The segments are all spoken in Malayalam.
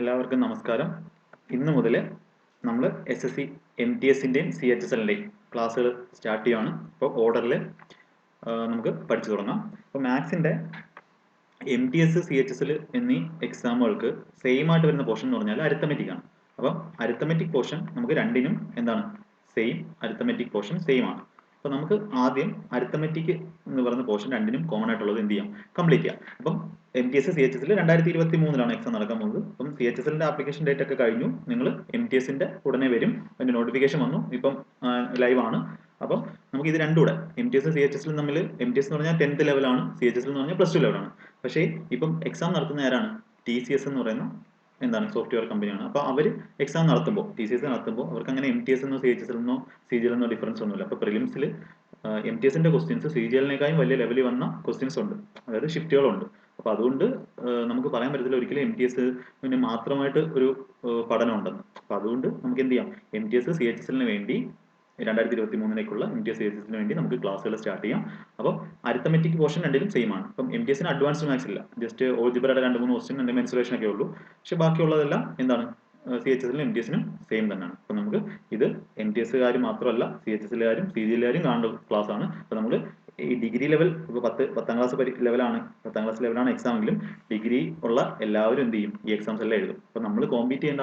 എല്ലാവർക്കും നമസ്കാരം. ഇന്ന് മുതൽ നമ്മൾ SSC MTSൻ്റെയും CHSLൻ്റെയും ക്ലാസ്സുകൾ സ്റ്റാർട്ട് ചെയ്യുകയാണ്. ഇപ്പോൾ ഓർഡറിൽ നമുക്ക് പഠിച്ചു തുടങ്ങാം. അപ്പോൾ മാത്സിൻ്റെ MTS CHSL എന്നീ എക്സാമുകൾക്ക് സെയിം ആയിട്ട് വരുന്ന പോർഷൻ എന്ന് പറഞ്ഞാൽ അരിത്തമെറ്റിക് ആണ്. അപ്പം അരിത്തമെറ്റിക് പോർഷൻ നമുക്ക് രണ്ടിനും എന്താണ് സെയിം, അരിത്തമെറ്റിക് പോർഷൻ സെയിം ആണ്. അപ്പോൾ നമുക്ക് ആദ്യം അരിത്തമെറ്റിക് എന്ന് പറയുന്ന പോർഷൻ രണ്ടിനും കോമൺ ആയിട്ടുള്ളത് എന്ത് ചെയ്യാം, കംപ്ലീറ്റ് ചെയ്യാം. അപ്പം MTS CHSL 2023 എക്സാം നടക്കാൻ പോകുന്നത്. അപ്പം CHSLൻ്റെ ആപ്ലിക്കേഷൻ ഡേറ്റ് ഒക്കെ കഴിഞ്ഞു. നിങ്ങൾ MTSൻ്റെ ഉടനെ വരും. അതിൻ്റെ നോട്ടിഫിക്കേഷൻ വന്നു, ഇപ്പം ലൈവ് ആണ്. അപ്പം നമുക്ക് ഇത് രണ്ടും കൂടെ MTS CHSL തമ്മിൽ, MTS എന്ന് പറഞ്ഞാൽ 10th ലെവലാണ്, CHSL എന്ന് പറഞ്ഞാൽ +2 ലെവലാണ്. പക്ഷേ ഇപ്പം എക്സാം നടത്തുന്ന ആരാണ്? TCS എന്ന് പറയുന്ന എന്താണ് സോഫ്റ്റ്വെയർ കമ്പനിയാണ്. അപ്പോൾ അവർ എക്സാം നടത്തുമ്പോൾ, TCS നടത്തുമ്പോൾ അവർക്ക് അങ്ങനെ MTS എന്നോ CHSL എന്നോ CGL എന്നോ ഡിഫറൻസ് ഒന്നുമില്ല. അപ്പോൾ പ്രിലിംസിൽ MTSൻ്റെ ക്വസ്റ്റ്യൻസ് CGLനേക്കാളും വലിയ ലെവലിൽ വന്ന ക്വസ്റ്റ്യൻസ് ഉണ്ട്, അതായത് ഷിഫ്റ്റുകളുണ്ട്. അപ്പോൾ അതുകൊണ്ട് നമുക്ക് പറയാൻ പറ്റത്തില്ല ഒരിക്കലും MTSന് മാത്രമായിട്ട് ഒരു പഠനം ഉണ്ടെന്ന്. അപ്പോൾ അതുകൊണ്ട് നമുക്ക് എന്ത് ചെയ്യാം, MTS CHSLന് വേണ്ടി 2023 MTS CHSLന് വേണ്ടി നമുക്ക് ക്ലാസ്സുകൾ സ്റ്റാർട്ട് ചെയ്യാം. അപ്പോൾ അരിത്തമെറ്റിക് പോർഷൻ രണ്ടിലും സെയിം ആണ്. അപ്പം MTSന് അഡ്വാൻസ്ഡ് മാത്സ് ഇല്ല, ജസ്റ്റ് ഓൾജിബ്രയുടെ 2-3 ക്വസ്റ്റ്യൻ എൻ്റെ മെൻസുറേഷൻ ഒക്കെ ഉള്ളൂ. പക്ഷേ ബാക്കിയുള്ളതെല്ലാം എന്താണ് CHSLനും MTSനും സെയിം തന്നെയാണ്. അപ്പോൾ നമുക്ക് ഇത് MTSകാർ മാത്രമല്ല CHSLകാരും CGLകാരും കാണേണ്ട ക്ലാസ് ആണ്. അപ്പോൾ നമ്മൾ ഈ ഡിഗ്രി ലെവൽ, ഇപ്പോൾ പത്താം ക്ലാസ് ലെവലാണ് എക്സാം എങ്കിലും ഡിഗ്രി ഉള്ള എല്ലാവരും എന്ത് ചെയ്യും, ഈ എക്സാംസ് എല്ലാം എഴുതും. അപ്പോൾ നമ്മൾ കോമ്പീറ്റ് ചെയ്യേണ്ട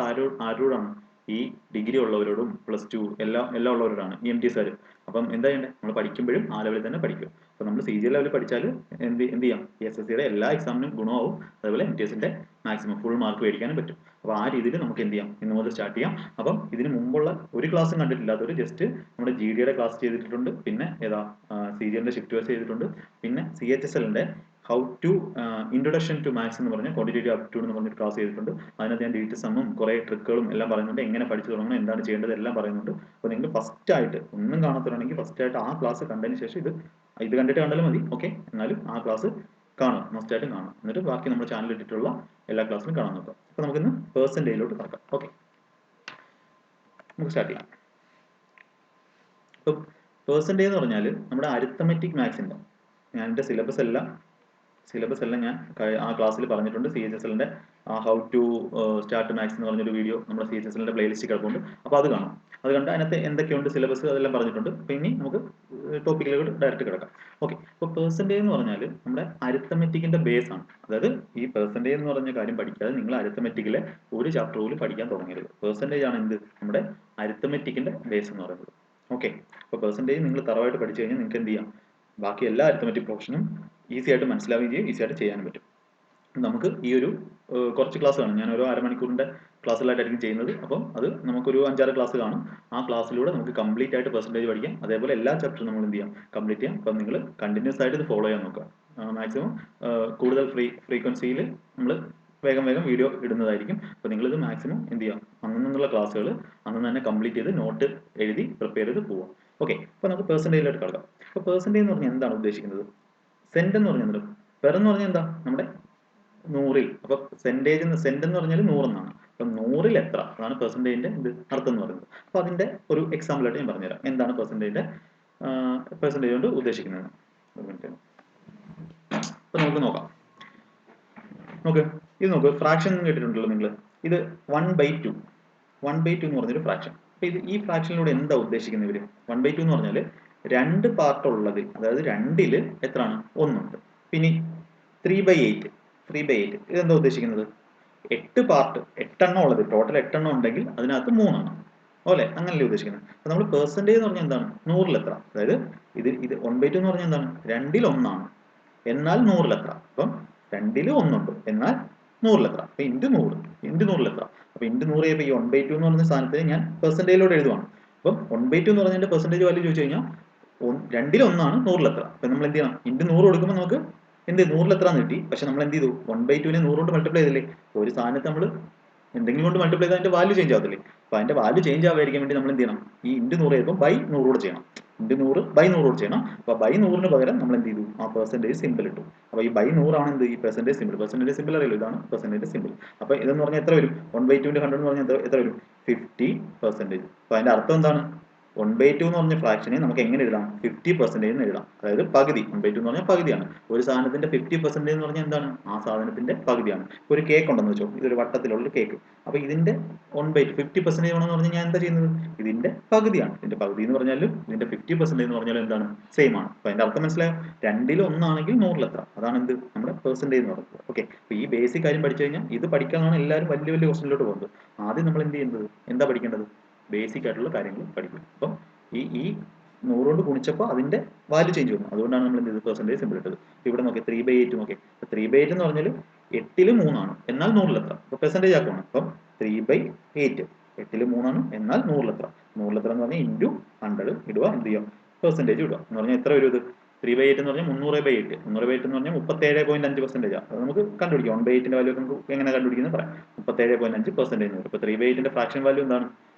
ആരോടാണ്? ഈ ഡിഗ്രി ഉള്ളവരോടും +2 എല്ലാം ഉള്ളവരോടാണ് ഈ MTSകാർ. അപ്പം എന്താ ചെയ്യേണ്ടത്, നമ്മൾ പഠിക്കുമ്പോഴും ആ ലെവലിൽ തന്നെ പഠിക്കും. അപ്പോൾ നമ്മൾ CGL ലെവലിൽ പഠിച്ചാൽ എന്ത് ചെയ്യാം, SSCയുടെ എല്ലാ എക്സാമിനും ഗുണമാവും. അതേപോലെ MTSൻ്റെ മാക്സിമം ഫുൾ മാർക്ക് മേടിക്കാനും പറ്റും. അപ്പോൾ ആ രീതിയിൽ നമുക്ക് എന്ത് ചെയ്യാം, ഇന്ന് മുതൽ സ്റ്റാർട്ട് ചെയ്യാം. അപ്പം ഇതിന് മുമ്പുള്ള ഒരു ക്ലാസ്സും കണ്ടിട്ടില്ലാത്തവർ ജസ്റ്റ് നമ്മുടെ GDയുടെ ക്ലാസ് ചെയ്തിട്ടുണ്ട്, പിന്നെ CGLൻ്റെ ഷിഫ്റ്റ് വൈസ് ചെയ്തിട്ടുണ്ട്, പിന്നെ CHSLൻ്റെ how to introduction to maths എന്ന് പറഞ്ഞ ക്വാണ്ടിറ്റേറ്റീവ് ആപ്റ്റിറ്റ്യൂഡ് എന്ന് പറഞ്ഞൊരു ക്ലാസ് ചെയ്തിട്ടുണ്ട്. അതിനകത്ത് ഞാൻ ഡിജിറ്റ് സമ്മും കുറേ ട്രിക്കുകളും എല്ലാം പറയുന്നുണ്ട്, എങ്ങനെ പഠിച്ചു തുടങ്ങണം, എന്താണ് ചെയ്യേണ്ടത് എല്ലാം പറയുന്നുണ്ട്. അപ്പോൾ നിങ്ങൾ ഫസ്റ്റ് ആയിട്ട് ഒന്നും കാണാത്തവരാണെങ്കിൽ ഫസ്റ്റ് ആയിട്ട് ആ ക്ലാസ് കണ്ടതിന് ശേഷം ഇത് കണ്ടിട്ട് കണ്ടാലും മതി, ഓക്കെ, എന്നാലും ആ ക്ലാസ് കാണും, മസ്റ്റായിട്ടും കാണും. എന്നിട്ട് ബാക്കി നമ്മുടെ ചാനലിൽ ഇട്ടിട്ടുള്ള എല്ലാ ക്ലാസ്സിലും കാണാൻ നോക്കാം. അപ്പോൾ നമുക്കിന്ന് പെർസെൻറ്റേജിലോട്ട് കടക്കാം. ഓക്കെ, നമുക്ക് സ്റ്റാർട്ട് ചെയ്യാം. ഇപ്പം പെർസെൻറ്റേജ് എന്ന് പറഞ്ഞാൽ നമ്മുടെ അരിത്തമെറ്റിക് മാത്സിൻ്റെ, ഞാൻ എൻ്റെ സിലബസ് എല്ലാം ഞാൻ ആ ക്ലാസ്സിൽ പറഞ്ഞിട്ടുണ്ട്. CHSLൻ്റെ ഹൗ ടു സ്റ്റാർട്ട് മാത്സ് എന്ന് പറഞ്ഞൊരു വീഡിയോ നമ്മുടെ CHSLൻ്റെ പ്ലേലിസ്റ്റ് കിടപ്പുണ്ട്. അപ്പോൾ അത് കാണാം, അത് കണ്ട് അതിനകത്ത് എന്തൊക്കെയുണ്ട് സിലബസ് അതെല്ലാം പറഞ്ഞിട്ടുണ്ട്. അപ്പോൾ ഇനി നമുക്ക് ടോപ്പിക്കിലേക്ക് ഡയറക്റ്റ് കിടക്കാം. ഓക്കെ, അപ്പോൾ പെർസെൻറ്റേജ് എന്ന് പറഞ്ഞാൽ നമ്മുടെ അരിത്തമെറ്റിക്കിൻ്റെ ബേസ് ആണ്. അതായത് ഈ പെർസെൻറ്റേജ് എന്ന് പറഞ്ഞ കാര്യം പഠിക്കാതെ നിങ്ങൾ അരിത്തമെറ്റിക്കിലെ ഒരു ചാപ്റ്റർ പോലും പഠിക്കാൻ തുടങ്ങരുത്. പെർസെൻറ്റേജ് ആണ് എന്ത്, നമ്മുടെ അരിത്തമെറ്റിക്കിൻ്റെ ബേസ് എന്ന് പറയുന്നത്. ഓക്കെ, അപ്പോൾ പെർസെൻറ്റേജ് നിങ്ങൾ തറവായിട്ട് പഠിച്ചു കഴിഞ്ഞാൽ നിങ്ങൾക്ക് എന്ത് ചെയ്യാം, ബാക്കി എല്ലാ അരിത്തമെറ്റിക് പോർഷനും ഈസി ആയിട്ട് മനസ്സിലാവുകയും ചെയ്യും, ഈസി ആയിട്ട് ചെയ്യാനും പറ്റും. നമുക്ക് ഈ ഒരു കുറച്ച് ക്ലാസ് കാണും, ഞാൻ ഒരു അരമണിക്കൂറിൻ്റെ ക്ലാസ്സിലായിട്ടായിരിക്കും ചെയ്യുന്നത്. അപ്പം അത് നമുക്കൊരു 5-6 ക്ലാസ് കാണും. ആ ക്ലാസ്സിലൂടെ നമുക്ക് കംപ്ലീറ്റ് ആയിട്ട് പെർസെൻറ്റേജ് പഠിക്കാം. അതേപോലെ എല്ലാ ചാപ്റ്ററും നമ്മൾ എന്ത് ചെയ്യാം, കംപ്ലീറ്റ് ചെയ്യാം. അപ്പം നിങ്ങൾ കണ്ടിന്യൂസ് ആയിട്ട് ഇത് ഫോളോ ചെയ്യാൻ നോക്കുക. മാക്സിമം കൂടുതൽ ഫ്രീക്വൻസിയിൽ നമ്മൾ വേഗം വീഡിയോ ഇടുന്നതായിരിക്കും. അപ്പോൾ നിങ്ങളിത് മാക്സിമം എന്ത് ചെയ്യാം, അന്നുള്ള ക്ലാസ്സുകൾ അന്ന് തന്നെ കംപ്ലീറ്റ് ചെയ്ത് നോട്ട് എഴുതി പ്രിപ്പയർ ചെയ്ത് പോവാം. ഓക്കെ, അപ്പോൾ നമുക്ക് പെർസെൻറ്റേജിലോട്ട് കിടക്കാം. അപ്പോൾ പെർസെൻറ്റേജ് എന്ന് പറഞ്ഞാൽ എന്താണ് ഉദ്ദേശിക്കുന്നത്? സെന്റ് എന്ന് പറഞ്ഞാൽ പെർ എന്ന് പറഞ്ഞാൽ എന്താ, നമ്മുടെ 100-ൽ. അപ്പോൾ സെന്റ് എന്ന് പറഞ്ഞാൽ 100 എന്നാണ്. അപ്പം 100-ൽ എത്ര, അതാണ് പെർസെൻറ്റേജിൻ്റെ അർത്ഥം എന്ന് പറയുന്നത്. അപ്പോൾ അതിൻ്റെ ഒരു എക്സാമ്പിളായിട്ട് ഞാൻ പറഞ്ഞുതരാം എന്താണ് പെർസെൻറ്റേജ് കൊണ്ട് ഉദ്ദേശിക്കുന്നത്. അപ്പോൾ നമുക്ക് നോക്കാം. ഇത് നോക്ക്, ഫ്രാക്ഷൻ കേട്ടിട്ടുണ്ടല്ലോ നിങ്ങൾ. ഇത് 1/2 എന്ന് പറഞ്ഞൊരു ഫ്രാക്ഷൻ. അപ്പോൾ ഈ ഫ്രാക്ഷനിലൂടെ എന്താ ഉദ്ദേശിക്കുന്നത് ഇവർ? 1/2 എന്ന് പറഞ്ഞാൽ 2 പാർട്ട് ഉള്ളതിൽ, അതായത് 2-ൽ എത്രയാണ്, 1 ഉണ്ട്. പിന്നെ 3/8 ഇതെന്താ ഉദ്ദേശിക്കുന്നത്? 8 പാർട്ട്, 8 എണ്ണം ഉള്ളത്, ടോട്ടൽ 8 എണ്ണം ഉണ്ടെങ്കിൽ അതിനകത്ത് 3 എണ്ണം, അല്ലേ? അങ്ങനല്ലേ ഉദ്ദേശിക്കുന്നത്. അപ്പോൾ നമ്മൾ പെർസെൻറ്റേജ് എന്ന് പറഞ്ഞാൽ എന്താണ്, 100-ൽ എത്ര, അതായത് ഇത് 1/2 എന്ന് പറഞ്ഞാൽ എന്താണ്, 2-ൽ 1 ആണ്, എന്നാൽ 100-ൽ എത്ര. അപ്പം 2-ൽ 1 ഉണ്ട്, എന്നാൽ 100-ൽ എത്ര. അപ്പോൾ ഇൻറ്റു 100-ൽ എത്ര. അപ്പോൾ ഇൻറ്റു 100 ചെയ്യുമ്പോൾ ഈ 1/2 എന്ന് പറഞ്ഞ സ്ഥാനത്ത് ഞാൻ പെർസെൻറ്റേജിലോട്ട് എഴുതുവാണ്. അപ്പം 1/2 എന്ന് പറഞ്ഞതിൻ്റെ പെർസെൻറ്റേജ് വാല്യൂ ചോദിച്ചു കഴിഞ്ഞാൽ 2-ൽ 1 ആണ്, 100-ൽ എത്ര. അപ്പം നമ്മൾ എന്ത് ചെയ്യണം, ഇൻറ്റു 100 കൊടുക്കുമ്പോൾ നമുക്ക് 100-ൽ എത്ര കിട്ടി. പക്ഷെ നമ്മൾ എന്ത് ചെയ്തു, 1/2-നെ 100 കൊണ്ട് മൾട്ടിപ്ലൈ ചെയ്തില്ലേ. ഒരു സ്ഥാനത്ത് നമ്മൾ എന്തെങ്കിലും കൊണ്ട് മൾട്ടിപ്ലൈ ചെയ്താൽ അതിൻ്റെ വാല്യൂ ചേഞ്ച് ആവത്തില്ലേ. അപ്പോൾ അതിൻ്റെ വാല്യൂ ചേഞ്ച് ആവാതിരിക്കാൻ വേണ്ടി നമ്മൾ എന്ത് ചെയ്യണം, ഈ ഇൻറ്റു 100 ചെയ്യുമ്പോൾ ബൈ 100 കൂടെ ചെയ്യണം. ഇൻറ്റു 100/100 കൂടെ ചെയ്യണം. അപ്പോൾ ബൈ 100-ന് പകരം നമ്മൾ എന്ത് ചെയ്തു, ആ പെർസെൻറ്റേജ് സിമ്പിൾ ഇട്ടു. അപ്പോൾ ഈ ബൈ 100 ആണ് എന്ത്, ഈ പെർസെൻറ്റേജ് സിമ്പിൾ അറിയില്ല, ഇതാണ് പെർസെൻറ്റേജ് സിമ്പിൾ. അപ്പോൾ ഇതെന്ന് പറഞ്ഞാൽ എത്ര വരും, 1/2 × 100 എന്ന് പറഞ്ഞാൽ എത്ര വരും, 50%. അപ്പോൾ അതിൻ്റെ അർത്ഥം എന്താണ്, 1/2 എന്ന് പറഞ്ഞ ഫ്രാക്ഷനെ നമുക്ക് എങ്ങനെ എഴുതാം 50% എന്ന് എഴുതാം. അതായത് പകുതി. 1/2 എന്ന് പറഞ്ഞാൽ പകുതിയാണ്. ഒരു സാധനത്തിന്റെ 50% എന്ന് പറഞ്ഞാൽ എന്താണ്? ആ സാധനത്തിന്റെ പകുതിയാണ്. ഒരു കേക്ക് ഉണ്ടെന്ന് വെച്ചോ, ഇതൊരു വട്ടത്തിലുള്ള കേക്ക്. അപ്പൊ ഇതിന്റെ 1/2 50% ആണെന്ന് പറഞ്ഞാൽ ഞാൻ എന്താ ചെയ്യുന്നത്? ഇതിന്റെ പകുതിയാണ്. ഇതിന്റെ പകുതി എന്ന് പറഞ്ഞാലും ഇതിന്റെ 50% എന്ന് പറഞ്ഞാലും എന്താണ്? സെയിം ആണ്. അപ്പൊ അതിന്റെ അർത്ഥം മനസ്സിലായോ? രണ്ടിൽ ഒന്നാണെങ്കിൽ 100ൽ എത്ര? അതാണ് എന്ത്? നമ്മുടെ പെർസെന്റേജ് എന്ന് പറയുന്നത്. ഓക്കെ, അപ്പൊ ഈ ബേസിക് കാര്യം പഠിച്ചു കഴിഞ്ഞാൽ ഇത് പഠിക്കാനാണ് എല്ലാവരും വലിയ വലിയ ക്വസ്റ്റനിലോട്ട് പോകുന്നത്. ആദ്യം നമ്മൾ എന്ത് ചെയ്യുന്നത്? എന്താ പഠിക്കേണ്ടത്? ബേസിക് ആയിട്ടുള്ള കാര്യങ്ങൾ പഠിക്കും. അപ്പം ഈ 100 കൊണ്ട് ഗുണിച്ചപ്പോൾ അതിന്റെ വാല്യൂ ചേഞ്ച് വന്നു. അതുകൊണ്ടാണ് നമ്മൾ എന്ത് ചെയ്തത്? പെർസെന്റേജ് സിമ്പിൾ ഇട്ടത്. ഇവിടെ നോക്കി 3/8 നോക്കി. 3/8 എന്ന് പറഞ്ഞാൽ 8ൽ 3 ആണ്, എന്നാൽ 100ൽ എത്ര? അപ്പൊ പെർസെന്റേജ് ആക്കുവാണ്. അപ്പം 3/8 8ൽ 3 ആണ്, എന്നാൽ 100ൽ എത്ര? 100ൽ എത്ര എന്ന് പറഞ്ഞാൽ ഇൻറ്റു 100 ഇടുക, എന്ത് ചെയ്യാം? പെർസെന്റേജ് ഇടുക എന്ന് പറഞ്ഞാൽ എത്ര വരും ഇത്? 3/8 എന്ന് പറഞ്ഞാൽ 300/8. 300/8 എന്ന് പറഞ്ഞാൽ 37.5% ആണ്. അത് നമുക്ക് കണ്ടുപിടിക്കാം. 1/8ന്റെ വാല്യൂ നമുക്ക് എങ്ങനെ കണ്ടുപിടിക്കുന്നത് പറയാം. 37.5% വരും. ഇപ്പൊ 3/8ന്റെ ഫ്രാക്ഷൻ വാല്യൂ എന്താണ്?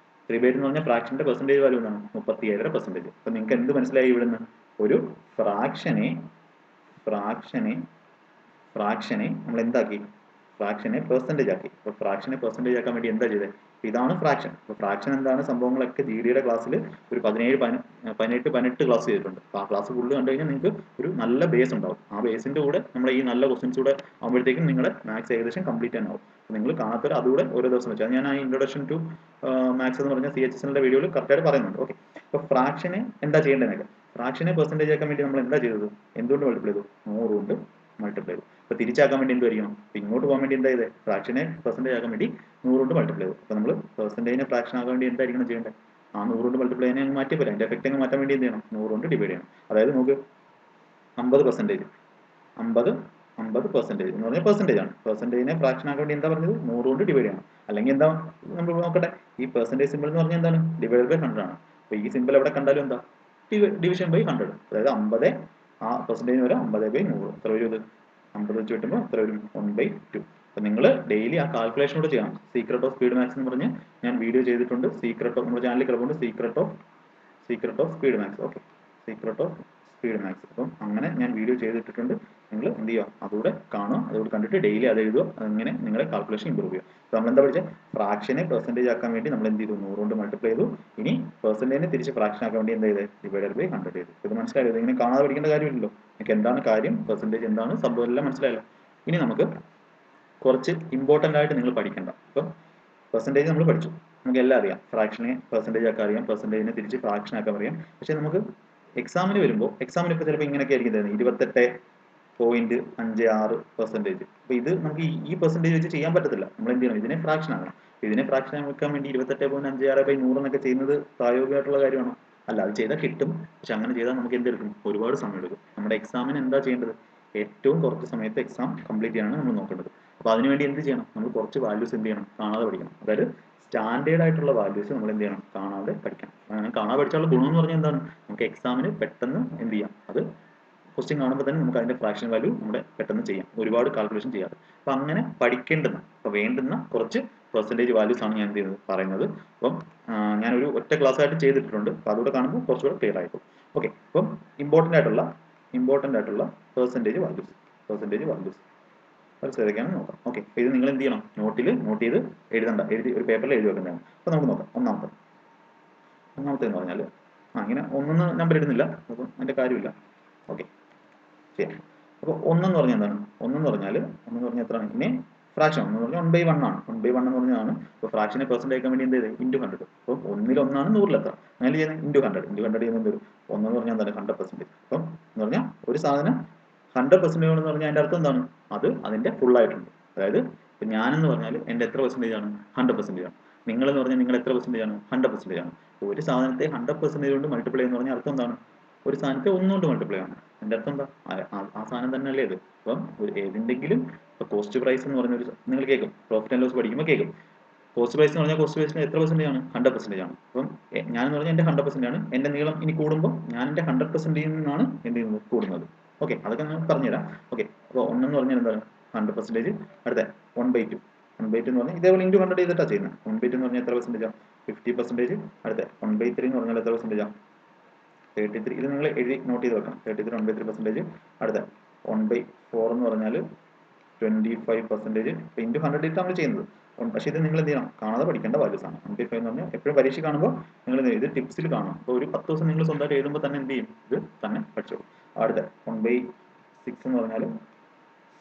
3/8 എന്ന് പറഞ്ഞാൽ ഫ്രാക്ഷന്റെ പെർസെന്റേജ് വാല്യൂ എന്താണ്? 37%. അപ്പൊ നിങ്ങൾക്ക് എന്ത് മനസ്സിലായി ഇവിടുന്ന്? ഒരു ഫ്രാക്ഷനെ നമ്മൾ എന്താക്കി? ഫ്രാക്ഷനെ പെർസെന്റേജ് ആക്കി. അപ്പോൾ ഫ്രാക്ഷനെ പെർസെന്റേജ് ആക്കാൻ വേണ്ടി എന്താ ചെയ്തത്? ഇതാണ് ഫ്രാക്ഷൻ. അപ്പോൾ ഫ്രാക്ഷൻ എന്താണ് സംഭവങ്ങളൊക്കെ ജിഡിയുടെ ക്ലാസ്സിൽ ഒരു 18 ക്ലാസ് ചെയ്തിട്ടുണ്ട്. അപ്പോൾ ആ ക്ലാസ് ഫുള്ള് കണ്ടു കഴിഞ്ഞാൽ നിങ്ങൾക്ക് ഒരു നല്ല ബേസ് ഉണ്ടാവും. ആ ബേസിന്റെ കൂടെ നമ്മുടെ ഈ നല്ല ക്വസ്റ്റൻസ് കൂടെ ആകുമ്പോഴത്തേക്കും നിങ്ങളുടെ മാത്സ് ഏകദേശം കംപ്ലീറ്റ് ആവും. നിങ്ങൾ കാണാത്തവർ അതുകൂടെ ഓരോ ദിവസം വെച്ചാൽ ഞാൻ ആ ഇൻട്രൊഡക്ഷൻ ടു മാത്സ് എന്ന് പറഞ്ഞ CHSന്റെ വീഡിയോയിൽ കറക്റ്റായിട്ട് പറയുന്നുണ്ട്. ഓക്കെ, അപ്പോൾ ഫ്രാക്ഷനെ എന്താ ചെയ്യേണ്ടതെന്നൊക്കെ. ഫ്രാക്ഷനെ പെർസെന്റേജ് ആക്കാൻ വേണ്ടി നമ്മൾ എന്താ ചെയ്തത്? എന്തുകൊണ്ട് മൾട്ടിപ്ലൈ ചെയ്തു? 100 കൊണ്ട് മൾട്ടിപ്ലൈ ചെയ്തു. അപ്പോൾ തിരിച്ചാക്കാൻ വേണ്ടി എന്ത് ആയിരിക്കണം? ഇങ്ങോട്ട് പോകാൻ വേണ്ടി എന്താ ചെയ്തത്? ഫ്രാക്ഷനെ പെർസെന്റേജ് ആക്കാൻ വേണ്ടി 100 കൊണ്ട് മൾട്ടിപ്ലൈ ചെയ്തു. അപ്പോൾ നമ്മൾ പെർസെന്റേജിനെ ഫ്രാക്ഷൻ ആക്കാൻ വേണ്ടി എന്തായിരിക്കണം ചെയ്യേണ്ടത്? ആ 100 കൊണ്ട് മൾട്ടിപ്ലൈ ചെയ്യാൻ മാറ്റി പോലെ അതിന്റെ എഫക്റ്റ് അങ്ങ് മാറ്റാൻ വേണ്ടി എന്ത് ചെയ്യണം? 100 കൊണ്ട് ഡിവൈഡ് ചെയ്യണം. അതായത് നമുക്ക് 50% 50% എന്ന് പറഞ്ഞാൽ പെർസെന്റേജ് ആണ്. പെർസെന്റേജിനെ ഫ്രാക്ഷൻ ആക്കാൻ വേണ്ടി എന്താ പറഞ്ഞത്? 100 കൊണ്ട് ഡിവൈഡ് ചെയ്യണം. അല്ലെങ്കിൽ എന്താ നമ്മൾ നോക്കട്ടെ, ഈ പെർസെന്റേജ് സിമ്പിൾ എന്ന് പറഞ്ഞാൽ എന്താണ്? ഡിവൈഡ് ബൈ 100 ആണ്. അപ്പോൾ ഈ സിമ്പിൾ എവിടെ കണ്ടാലും എന്താ? Division by 100. അതായത് 50 ആ പെർസെന്റേജ് വരെ 50/100. എത്ര വരും ഇത്? 50 വെച്ച് കിട്ടുമ്പോൾ എത്ര വരും? 1/2. അപ്പോൾ നിങ്ങൾ ഡെയിലി ആ കാൽക്കുലേഷൻ കൂടെ ചെയ്യണം. സീക്രട്ട് ഓഫ് സ്പീഡ് മാത്സ് എന്ന് പറഞ്ഞ് ഞാൻ വീഡിയോ ചെയ്തിട്ടുണ്ട്. സീക്രട്ട് ഓഫ് നമ്മുടെ ചാനലിൽ കിടപ്പുണ്ട്. Secret of speed maths. Okay, secret of speed maths. അപ്പം അങ്ങനെ ഞാൻ വീഡിയോ ചെയ്തിട്ടുണ്ട്. നിങ്ങൾ എന്ത് ചെയ്യുക? അതുകൂടെ കാണുക, അതുകൂടെ കണ്ടിട്ട് ഡെയിലി അത് എഴുതുക. അങ്ങനെ നിങ്ങളുടെ കാൽക്കുലേഷൻ ഇമ്പ്രൂവ് ചെയ്യുക. അപ്പോൾ നമ്മൾ എന്താ പഠിച്ചത്? ഫ്രാക്ഷനെ പെർസെന്റേജ് ആക്കാൻ വേണ്ടി നമ്മൾ എന്ത് ചെയ്തു? 100 കൊണ്ട് മൾട്ടിപ്ലൈ ചെയ്തു. ഇനി പെർസെന്റേജിനെ തിരിച്ച് ഫ്രാക്ഷൻ ആക്കാൻ വേണ്ടി എന്ത് ചെയ്ത്? ഡിവൈഡഡ് ബൈ 100 ചെയ്തു. ഇത് മനസ്സിലായത്? ഇങ്ങനെ കാണാതെ പഠിക്കേണ്ട കാര്യമില്ലല്ലോ. നിങ്ങൾക്ക് എന്താണ് കാര്യം, പെർസെന്റേജ് എന്താണ്, സംഭവം എല്ലാം മനസ്സിലായല്ലോ. ഇനി നമുക്ക് കുറച്ച് ഇമ്പോർട്ടൻ്റ് ആയിട്ട് നിങ്ങൾ പഠിക്കേണ്ട. ഇപ്പം പെർസെന്റേജ് നമ്മൾ പഠിച്ചു, നമുക്ക് എല്ലാം അറിയാം. ഫ്രാക്ഷനെ പെർസെന്റേജ് ആക്കാൻ അറിയാം, പെർസെന്റേജിനെ തിരിച്ച് ഫ്രാക്ഷൻ ആക്കാൻ അറിയാം. പക്ഷേ നമുക്ക് എക്സാമിന് വരുമ്പോൾ എക്സാമിന് ഇപ്പോൾ ചിലപ്പോൾ ഇങ്ങനെയൊക്കെ ആയിരിക്കും തരുന്നത് 28.56%. അപ്പോൾ ഇത് നമുക്ക് ഈ പെർസെന്റേജ് വെച്ച് ചെയ്യാൻ പറ്റത്തില്ല. നമ്മൾ എന്ത് ചെയ്യണം? ഇതിനെ ഫ്രാക്ഷൻ ആക്കണം. ഇതിനെ ഫ്രാക്ഷൻ ആക്കാൻ വേണ്ടി 28.56/100 എന്നൊക്കെ ചെയ്യുന്നത് പ്രായോഗികമായിട്ടുള്ള കാര്യമാണോ? അല്ല, അത് ചെയ്താൽ കിട്ടും. പക്ഷെ അങ്ങനെ ചെയ്താൽ നമുക്ക് എന്തെടുക്കും? ഒരുപാട് സമയം എടുക്കും. നമ്മുടെ എക്സാമിന് എന്താ ചെയ്യേണ്ടത്? ഏറ്റവും കുറച്ച് സമയത്ത് എക്സാം കംപ്ലീറ്റ് ചെയ്യാനാണ് നമ്മൾ നോക്കേണ്ടത്. അപ്പോൾ അതിനുവേണ്ടി എന്ത് ചെയ്യണം? നമ്മൾ കുറച്ച് വാല്യൂസ് എന്ത് ചെയ്യണം? കാണാതെ പഠിക്കണം. അതായത് സ്റ്റാൻഡേർഡ് ആയിട്ടുള്ള വാല്യൂസ് നമ്മൾ എന്ത് ചെയ്യണം? കാണാതെ പഠിക്കണം. അങ്ങനെ കാണാതെ പഠിച്ചാലുള്ള ഗുണം എന്ന് പറഞ്ഞാൽ എന്താണ്? നമുക്ക് എക്സാമിന് പെട്ടെന്ന് എന്ത് ചെയ്യാം? അത് ക്വസ്റ്റ്യൻ കാണുമ്പോൾ തന്നെ നമുക്ക് അതിന്റെ ഫ്രാക്ഷൻ വാല്യൂ നമ്മുടെ പെട്ടെന്ന് ചെയ്യാം, ഒരുപാട് കാൽക്കുലേഷൻ ചെയ്യാതെ. അപ്പം അങ്ങനെ പഠിക്കേണ്ടുന്ന, അപ്പോൾ വേണ്ടുന്ന കുറച്ച് പെർസെൻറ്റേജ് വാല്യൂസ് ആണ് ഞാൻ എന്ത് ചെയ്യുന്നത്? പറയുന്നത്. അപ്പം ഞാനൊരു ഒറ്റ ക്ലാസ് ആയിട്ട് ചെയ്തിട്ടുണ്ട്. അപ്പോൾ അതുകൂടെ കാണുമ്പോൾ കുറച്ചുകൂടെ ക്ലിയർ ആയിക്കോളും. ഓക്കെ, അപ്പം ഇമ്പോർട്ടൻ്റ് ആയിട്ടുള്ള പെർസെൻറ്റേജ് വാല്യൂസ് ഏതൊക്കെയാണ് നോക്കാം. ഓക്കെ, അപ്പോൾ ഇത് നിങ്ങൾ എന്ത് ചെയ്യണം? നോട്ട് ചെയ്ത് എഴുതണ്ട, ഒരു പേപ്പറിൽ എഴുതി വെക്കുന്നതാണ്. അപ്പോൾ നമുക്ക് നോക്കാം. ഒന്നാമത്തെ എന്ന് പറഞ്ഞാൽ ഇങ്ങനെ ഒന്നൊന്ന് നമ്പർ ഇടുന്നില്ല, അപ്പം അതിൻ്റെ കാര്യമില്ല. ഓക്കെ, ശരി. അപ്പോൾ ഒന്നെന്ന് പറഞ്ഞാൽ എന്താണ്? ഒന്നെന്ന് പറഞ്ഞാൽ എത്രയാണ്? ഇനി ഫ്രാക്ഷൻ എന്ന് പറഞ്ഞാൽ 1/1 ആണ്. 1/1 എന്ന് പറഞ്ഞതാണ്. അപ്പോൾ ഫ്രാക്ഷനെ പെർസെന്റ് ആക്കാൻ വേണ്ടി എന്ത് ചെയ്ത്? ഇൻറ്റു 100. അപ്പോൾ 1ൽ 1 ആണ്, 100ൽ എത്ര? അങ്ങനെ ചെയ്യുന്നത് ഇൻറ്റു 100 ചെയ്യുന്നത് എന്ത് വരും? 1 എന്ന് പറഞ്ഞാൽ എന്താണ്? 100%. അപ്പം എന്ന് പറഞ്ഞാൽ ഒരു സാധനം 100% എന്ന് പറഞ്ഞാൽ അതിൻ്റെ അർത്ഥം എന്താണ്? അത് അതിൻ്റെ ഫുൾ ആയിട്ടുണ്ട്. അതായത് ഇപ്പം ഞാനെന്ന് പറഞ്ഞാൽ എൻ്റെ എത്ര പെർസെൻറ്റേജ് ആണ്? 100% ആണ്. നിങ്ങളെന്ന് പറഞ്ഞാൽ നിങ്ങൾ എത്ര പെർസെൻറ്റേജ് ആണ്? 100% ആണ്. ഒരു സാധനത്തെ 100% കൊണ്ട് മൾട്ടിപ്ലൈ എന്ന് പറഞ്ഞാൽ അർത്ഥം എന്താണ്? ഒരു സാധനത്തെ 1 കൊണ്ട് മൾട്ടിപ്ലൈ ആണ്. എൻ്റെ അർത്ഥം എന്താ? ആ സാധനം തന്നെ അല്ലേ ഇത്? അപ്പം ഏതെങ്കിലും ഇപ്പോൾ കോസ്റ്റ് പ്രൈസ് എന്ന് പറഞ്ഞൊരു നിങ്ങൾ കേൾക്കും, പ്രോഫിറ്റ് ആൻഡ് ലോസ് പഠിക്കുമ്പോൾ കേൾക്കും. കോസ്റ്റ് പ്രൈസ് എന്ന് പറഞ്ഞാൽ കോസ്റ്റ് പ്രൈസിന് എത്ര പെർസെൻറ്റേജ് ആണ്? 100% ആണ്. അപ്പം ഞാനെന്ന് പറഞ്ഞാൽ എൻ്റെ 100% ആണ്. എൻ്റെ നീളം ഇനി കൂടുമ്പോൾ ഞാൻ എൻ്റെ 100% നിന്നാണ് എന്ത് ചെയ്യുന്നത്? കൂടുന്നത്. ഓക്കെ, അതൊക്കെ ഞാൻ പറഞ്ഞുതരാം. ഓക്കെ, അപ്പോൾ ഒന്നെന്ന് പറഞ്ഞാൽ എന്താണ്? 100%. അടുത്ത 1/2 എന്ന് പറഞ്ഞാൽ ഇതേപോലെ ഇൻറ്റു 100 ചെയ്തിട്ടാണ് ചെയ്യുന്നത്. 1/2 എന്ന് പറഞ്ഞാൽ എത്ര പെർസെൻറ്റേജാണ്? 50%. അടുത്ത 1/3 എന്ന് പറഞ്ഞാൽ എത്ര പെർസെൻറ്റേജാണ്? 33. ഇത് നിങ്ങൾ എഴുതി നോട്ട് ചെയ്ത് വെക്കണം. 33 1/3%. അടുത്ത 1/4 എന്ന് പറഞ്ഞാൽ 25%. ഇൻറ്റു 100 ഇട്ടാണ് നമ്മൾ ചെയ്യുന്നത്. പക്ഷേ ഇത് നിങ്ങൾ എന്ത് ചെയ്യണം, കാണാതെ പഠിക്കേണ്ട വാല്യൂസ് ആണ്. 1/5 എന്ന് പറഞ്ഞാൽ എപ്പോഴും പരീക്ഷ കാണുമ്പോൾ നിങ്ങൾ ഇത് ടിപ്സിൽ കാണണം. അപ്പോൾ ഒരു 10 ദിവസം നിങ്ങൾ സ്വന്തമായിട്ട് എഴുതുമ്പോൾ തന്നെ എന്ത് ചെയ്യും, ഇത് തന്നെ പഠിച്ചോളൂ. അടുത്ത 1/6 എന്ന് പറഞ്ഞാൽ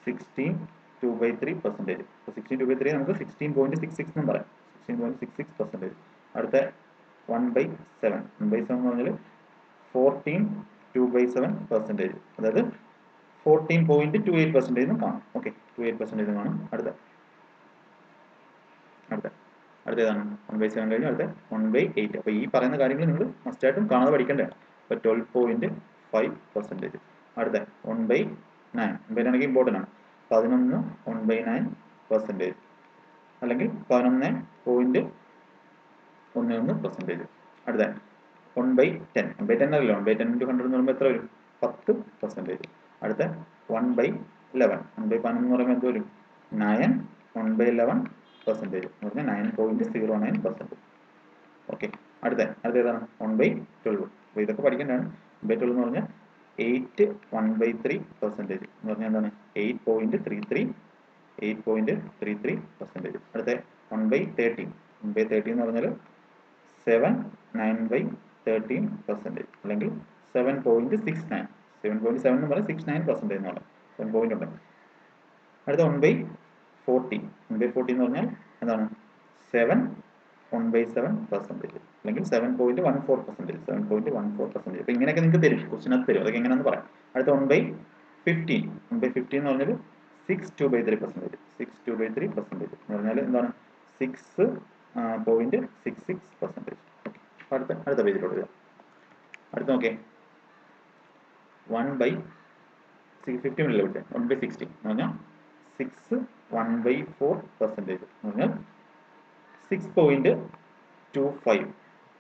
16 2/3%. അപ്പോൾ 16 2/3 നമുക്ക് 16.66 എന്നും പറയാം. 16.66%. അടുത്ത 1/7. 1/7 എന്ന് പറഞ്ഞാൽ 14 2/7%. അതായത് 14.28% എന്നും കാണും. ഓക്കെ, 28% കാണും. അടുത്ത ഏതാണ്? 1/7 കഴിഞ്ഞ് അടുത്ത 1/8. അപ്പോൾ ഈ പറയുന്ന കാര്യങ്ങൾ നിങ്ങൾ മസ്റ്റായിട്ടും കാണാതെ പഠിക്കേണ്ടതാണ്. അപ്പോൾ 12.5%. അടുത്ത 1/9. 1/9 ഇമ്പോർട്ടൻ്റ് ആണ്. 11 1/9%. അല്ലെങ്കിൽ 11.11%. അടുത്ത 1/10. 1/10 അല്ലല്ലോ, 1/10 × 100 എന്ന് പറയുമ്പോൾ എത്ര വരും? 10%. അടുത്ത 1/11. 1/11 എന്ന് പറയുമ്പോൾ എന്ത് വരും? 9 1/11% എന്ന് പറഞ്ഞാൽ 9.09%. ഓക്കെ, അടുത്ത ഏതാണ്? 1/12. അപ്പോൾ ഇതൊക്കെ പഠിക്കേണ്ടതാണ്. 1/12 എന്ന് പറഞ്ഞാൽ 8 1/3% എന്ന് പറഞ്ഞാൽ എന്താണ്? 8.33%. അടുത്ത 1/13. 1/13 എന്ന് പറഞ്ഞാൽ 7 9/13%. അല്ലെങ്കിൽ 7.69. 7.7 എന്ന് പറഞ്ഞാൽ 69% എന്ന് പറയാം. 7 പോയിന്റ് ഉണ്ട്. അടുത്ത 1/40. 1/40 എന്ന് പറഞ്ഞാൽ എന്താണ്? 7 1/7%. അല്ലെങ്കിൽ 7.14%. 7.14%. അപ്പോൾ ഇങ്ങനെയൊക്കെ നിങ്ങൾക്ക് തരും, ക്വസ്റ്റിനകത്ത് തരും. അതൊക്കെ എങ്ങനെയാണെന്ന് പറയാം. അടുത്ത 1/15. 1/15 എന്ന് പറഞ്ഞാൽ 6 2/3%. 6 2/3% എന്ന് പറഞ്ഞാൽ എന്താണ്? 6.66%. അടുത്ത പേജിലോട്ട് വരാം. അടുത്ത നോക്കേ, 1/50 മിനിറ്റ് വിട്ടേ. 1/60 എന്ന് പറഞ്ഞാൽ 6 1/4% എന്ന് പറഞ്ഞാൽ 6.25.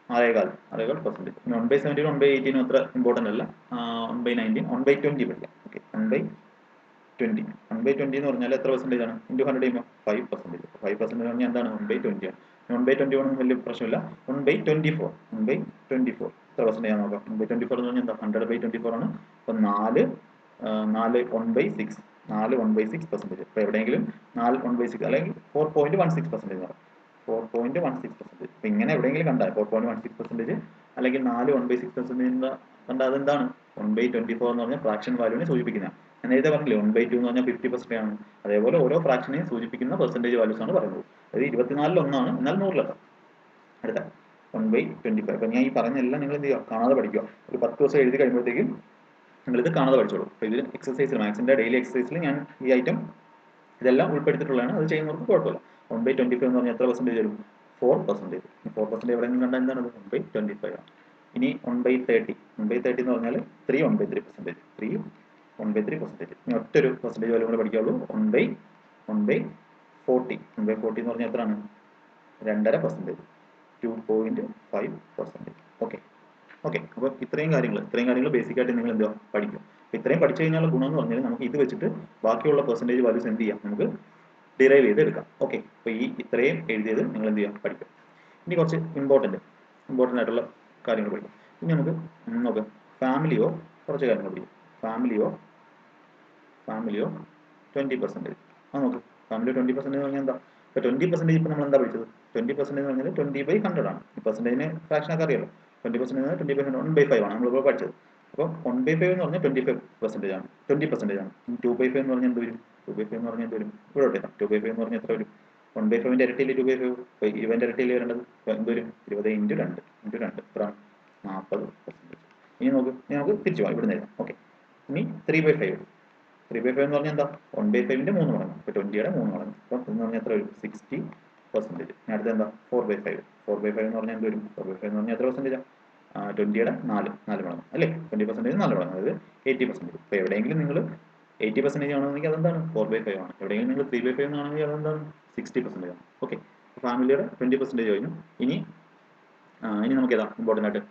6.25%. 1/70 1/18 അത്ര ഇമ്പോർട്ടൻ്റ് അല്ല. 1/19 1/20 പഠിക്കാം. ഓക്കെ, 1/20. 1/20 എന്ന് പറഞ്ഞാൽ എത്ര പെർസെൻറ്റേജ് ആണ്? ഇൻറ്റു 100 ചെയ്യുമ്പോൾ 5%. 5% എന്ന് പറഞ്ഞാൽ എന്താണ്? 1/20 ആണ്. 1/21 വലിയ പ്രശ്നമില്ല. 1/24. 1/24 എത്ര പെർസെൻറ്റേജ് ആണ് നോക്കാം. 1/24 എന്ന് പറഞ്ഞാൽ എന്താ? 100/24 ആണ്. അപ്പോൾ 4 1/6. 4 1/6%. ഇപ്പോൾ എവിടെയെങ്കിലും 4 1/6 അല്ലെങ്കിൽ 4.16% എന്ന് പറയാം. 4.16%. അപ്പോൾ ഇങ്ങനെ എവിടെയെങ്കിലും കണ്ടാൽ 4.16% അല്ലെങ്കിൽ 4 1/6% കണ്ടാൽ അതെന്താണ്? 1/24 എന്ന് പറഞ്ഞാൽ ഫ്രാക്ഷൻ വാല്യൂവിനെ സൂചിപ്പിക്കുന്നതാണ്. ഞാൻ നേരത്തെ പറഞ്ഞില്ലേ 1/2 എന്ന് പറഞ്ഞാൽ 50% ആണ്. അതേപോലെ ഓരോ ഫ്രാക്ഷനെയും സൂചിപ്പിക്കുന്ന പെർസെൻറ്റേജ് വാല്യൂസ് ആണ് പറയുന്നത്. അതായത് 24 1 എന്നാൽ 100 അടുത്ത 1/25. അപ്പോൾ ഞാൻ ഈ പറഞ്ഞെല്ലാം നിങ്ങൾ എന്ത് ചെയ്യുക? കാണാതെ പഠിക്കുക. ഒരു 10 ദിവസം എഴുതി കഴിയുമ്പോഴത്തേക്കും നിങ്ങളിത് കാണാതെ പഠിച്ചോളൂ. അപ്പോൾ ഇതിൽ എക്സസൈസിൽ മാത്സിൻ്റെ ഡെയിലി എക്സസൈസിൽ ഞാൻ ഈ ഐറ്റം ഇതെല്ലാം ഉൾപ്പെടുത്തിയിട്ടുള്ളതാണ്. അത് ചെയ്യുന്നവർക്ക് കുഴപ്പമില്ല. 1/25 എന്ന് പറഞ്ഞാൽ എത്ര പെർസെൻറ്റേജ് വരും? 4%. 4% എവിടെയെങ്കിലും കണ്ടാൽ എന്താണ്? 1/25 ആണ്. ഇനി 1/30. 1/30 എന്ന് പറഞ്ഞാൽ 3 1/3%. 3 1/3%. ഇനി ഒറ്റൊരു പെർസെൻറ്റേജ് വാല്യൂ കൂടെ പഠിക്കാവുള്ളൂ. 1/40. 1/40 എന്ന് പറഞ്ഞാൽ എത്രയാണ്? 2.5%. 2.5%. ഓക്കെ, അപ്പോൾ ഇത്രയും കാര്യങ്ങൾ ബേസിക് ആയിട്ട് നിങ്ങൾ എന്തുവാ പഠിക്കും. അപ്പോൾ ഇത്രയും പഠിച്ചു കഴിഞ്ഞാൽ ഗുണം എന്ന് പറഞ്ഞാൽ നമുക്ക് ഇത് വെച്ചിട്ട് ബാക്കിയുള്ള പെർസെൻറ്റേജ് വാല്യൂസ് എന്ത് ചെയ്യാം? നമുക്ക് ഡിറൈവ് ചെയ്ത് എടുക്കാം. ഓക്കെ, അപ്പോൾ ഇത്രയും എഴുതിയത് നിങ്ങൾ എന്ത് ചെയ്യാം? പഠിക്കും. ഇനി കുറച്ച് ഇമ്പോർട്ടൻ്റ് ആയിട്ടുള്ള കാര്യങ്ങൾ പഠിക്കും. ഇനി നമുക്ക് നോക്കാം, ഫാമിലിയോ കുറച്ച് കാര്യങ്ങൾ പഠിക്കും. ഫാമിലിയോ 20%. നോക്ക്, ഫാമിലി 20% എന്ന് പറഞ്ഞാൽ എന്താ? ഇപ്പോൾ 20% ഇപ്പോൾ നമ്മൾ എന്താ പഠിച്ചത്? 20% എന്ന് പറഞ്ഞാൽ 20/100 ആണ്. ഈ പെർസെൻറ്റേജിന് ഫ്രാക്ഷനൊക്കെ അറിയാലോ. 20% എന്ന് പറഞ്ഞാൽ 20/100 1/5 ആണ് നമ്മളിപ്പോൾ പഠിച്ചത്. അപ്പോൾ 1/5 എന്ന് പറഞ്ഞാൽ 25% ആണ്. 20% ആണ്. 2/5 എന്ന് പറഞ്ഞാൽ എന്ത് വരും? 2/5 എന്ന് പറഞ്ഞാൽ എന്ത് വരും? ഇവിടെ ഇടാം. 2/5 എന്ന് പറഞ്ഞാൽ എത്ര വരും? 1/5ൻ്റെ ഇരട്ടിയില്ലേ 2/5? അപ്പോൾ 20ൻ്റെ ഇരട്ടിയില്ലേ വരേണ്ടത്? എന്ത് വരും? 20 × 2 എത്ര? 40%. ഇനി നമുക്ക് തിരിച്ചു പോകാം. ഇവിടെ നിന്ന് ഓക്കെ. ഇനി 3/5. 3/5 എന്ന് പറഞ്ഞാൽ എന്താ? 1/5ൻ്റെ 3 മടങ്ങ്. ഇപ്പോൾ 20യുടെ 3 മടങ്ങ്. അപ്പോൾ എന്ന് പറഞ്ഞാൽ എത്ര വരും? 60%. ഇനി അടുത്ത എന്താ? 4/5. 4/5 എന്ന് പറഞ്ഞാൽ എന്ത് വരും? 4/5 എന്ന് പറഞ്ഞാൽ എത്ര പെർസെൻറ്റേജാണ്? 20യുടെ 4 മടങ്ങ് അല്ലേ? 20% 4 മടങ്ങ്, അതായത് 80%. ഇപ്പോൾ എവിടെയെങ്കിലും നിങ്ങൾ 80% ആണെങ്കിൽ അതെന്താണ്? 4/5 ആണ്. എവിടെയെങ്കിലും നിങ്ങൾ 3/5 ആണെങ്കിൽ അതെന്താണ്? 60% ആണ്. ഓക്കെ, ഫാമിലിയുടെ 20% കഴിഞ്ഞു. ഇനി നമുക്ക് ഏതാ ഇമ്പോർട്ടൻ്റ് ആയിട്ട്?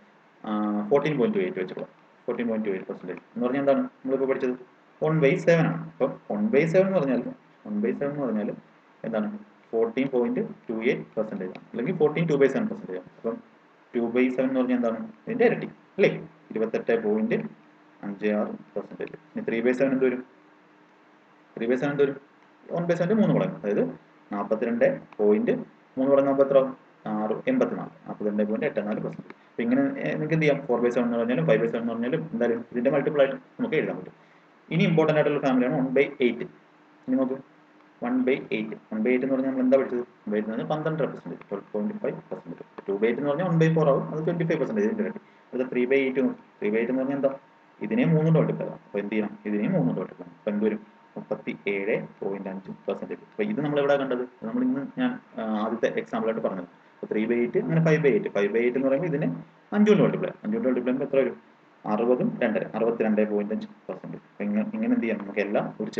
14.28 വെച്ചോളാം. 14.28% എന്ന് പറഞ്ഞാൽ എന്താണ്? നമ്മളിപ്പോൾ പഠിച്ചത് 1/7 ആണ്. അപ്പം 1/7 എന്ന് പറഞ്ഞാൽ എന്താണ്? 14.28% ആണ്. അല്ലെങ്കിൽ 14 ആണ്. അപ്പം 2/7 എന്ന് പറഞ്ഞാൽ എന്താണ്? ഇതിൻ്റെ ഇരട്ടി അല്ലേ? 28.56%. ഇനി 3/7 എന്ത് വരും? 3/7 എന്ത് വരും? 1/7ൻ്റെ 3 മടങ്ങ്, അതായത് 42.3 പറഞ്ഞപ്പോൾ എത്ര 84 42.84%. അപ്പോൾ ഇങ്ങനെ നിങ്ങൾക്ക് എന്ത് ചെയ്യാം 4/7 എന്ന് പറഞ്ഞാലും 5/7 എന്ന് പറഞ്ഞാലും എന്തായാലും ഇതിന്റെ മൾട്ടിപ്പിൾ ആയിട്ട് നമുക്ക് എഴുതാൻ പറ്റും. ഇനി ഇമ്പോർട്ടൻ്റ് ആയിട്ടുള്ള ഫാമിലിയാണ് 1/8. ഇനി നോക്ക് 1/8. 1/8 എന്ന് പറഞ്ഞാൽ നമ്മൾ എന്താ പഠിച്ചത്? 1/8 എന്ന് പറഞ്ഞാൽ 12%, 12.5%. 2/8 എന്ന് പറഞ്ഞാൽ 1/4 ആവും, അത് 25% ഇതിന്റെ ഇരട്ടി. അത് 3/8 3/8 എന്ന് പറഞ്ഞാൽ എന്താ? ഇതിനെ 3 കൊണ്ട് മൾട്ടിപ്ലൈ ചെയ്യാം. അപ്പോൾ എന്ത് ചെയ്യണം? ഇതിനെ 3 കൊണ്ട് മൾട്ടിപ്ലൈ ചെയ്യണം. അപ്പോൾ എന്ത് വരും? 37.5%. അപ്പോൾ ഇത് നമ്മൾ എവിടെ കണ്ടത്? നമ്മൾ ഇന്ന് ഞാൻ ആദ്യത്തെ എക്സാമ്പിൾ ആയിട്ട് പറഞ്ഞത്. അപ്പോൾ 3/8 അങ്ങനെ 5/8. 5/8 എന്ന് പറയുമ്പോൾ ഇതിനെ 5 കൊണ്ട് മൾട്ടിപ്ലൈ ചെയ്യാം. 5 കൊണ്ട് മൾട്ടിപ്ലൈ ചെയ്യുമ്പോൾ എത്ര വരും? 62.5%. ഇങ്ങനെ എന്ത് ചെയ്യാം? നമുക്ക് എല്ലാം ഒരു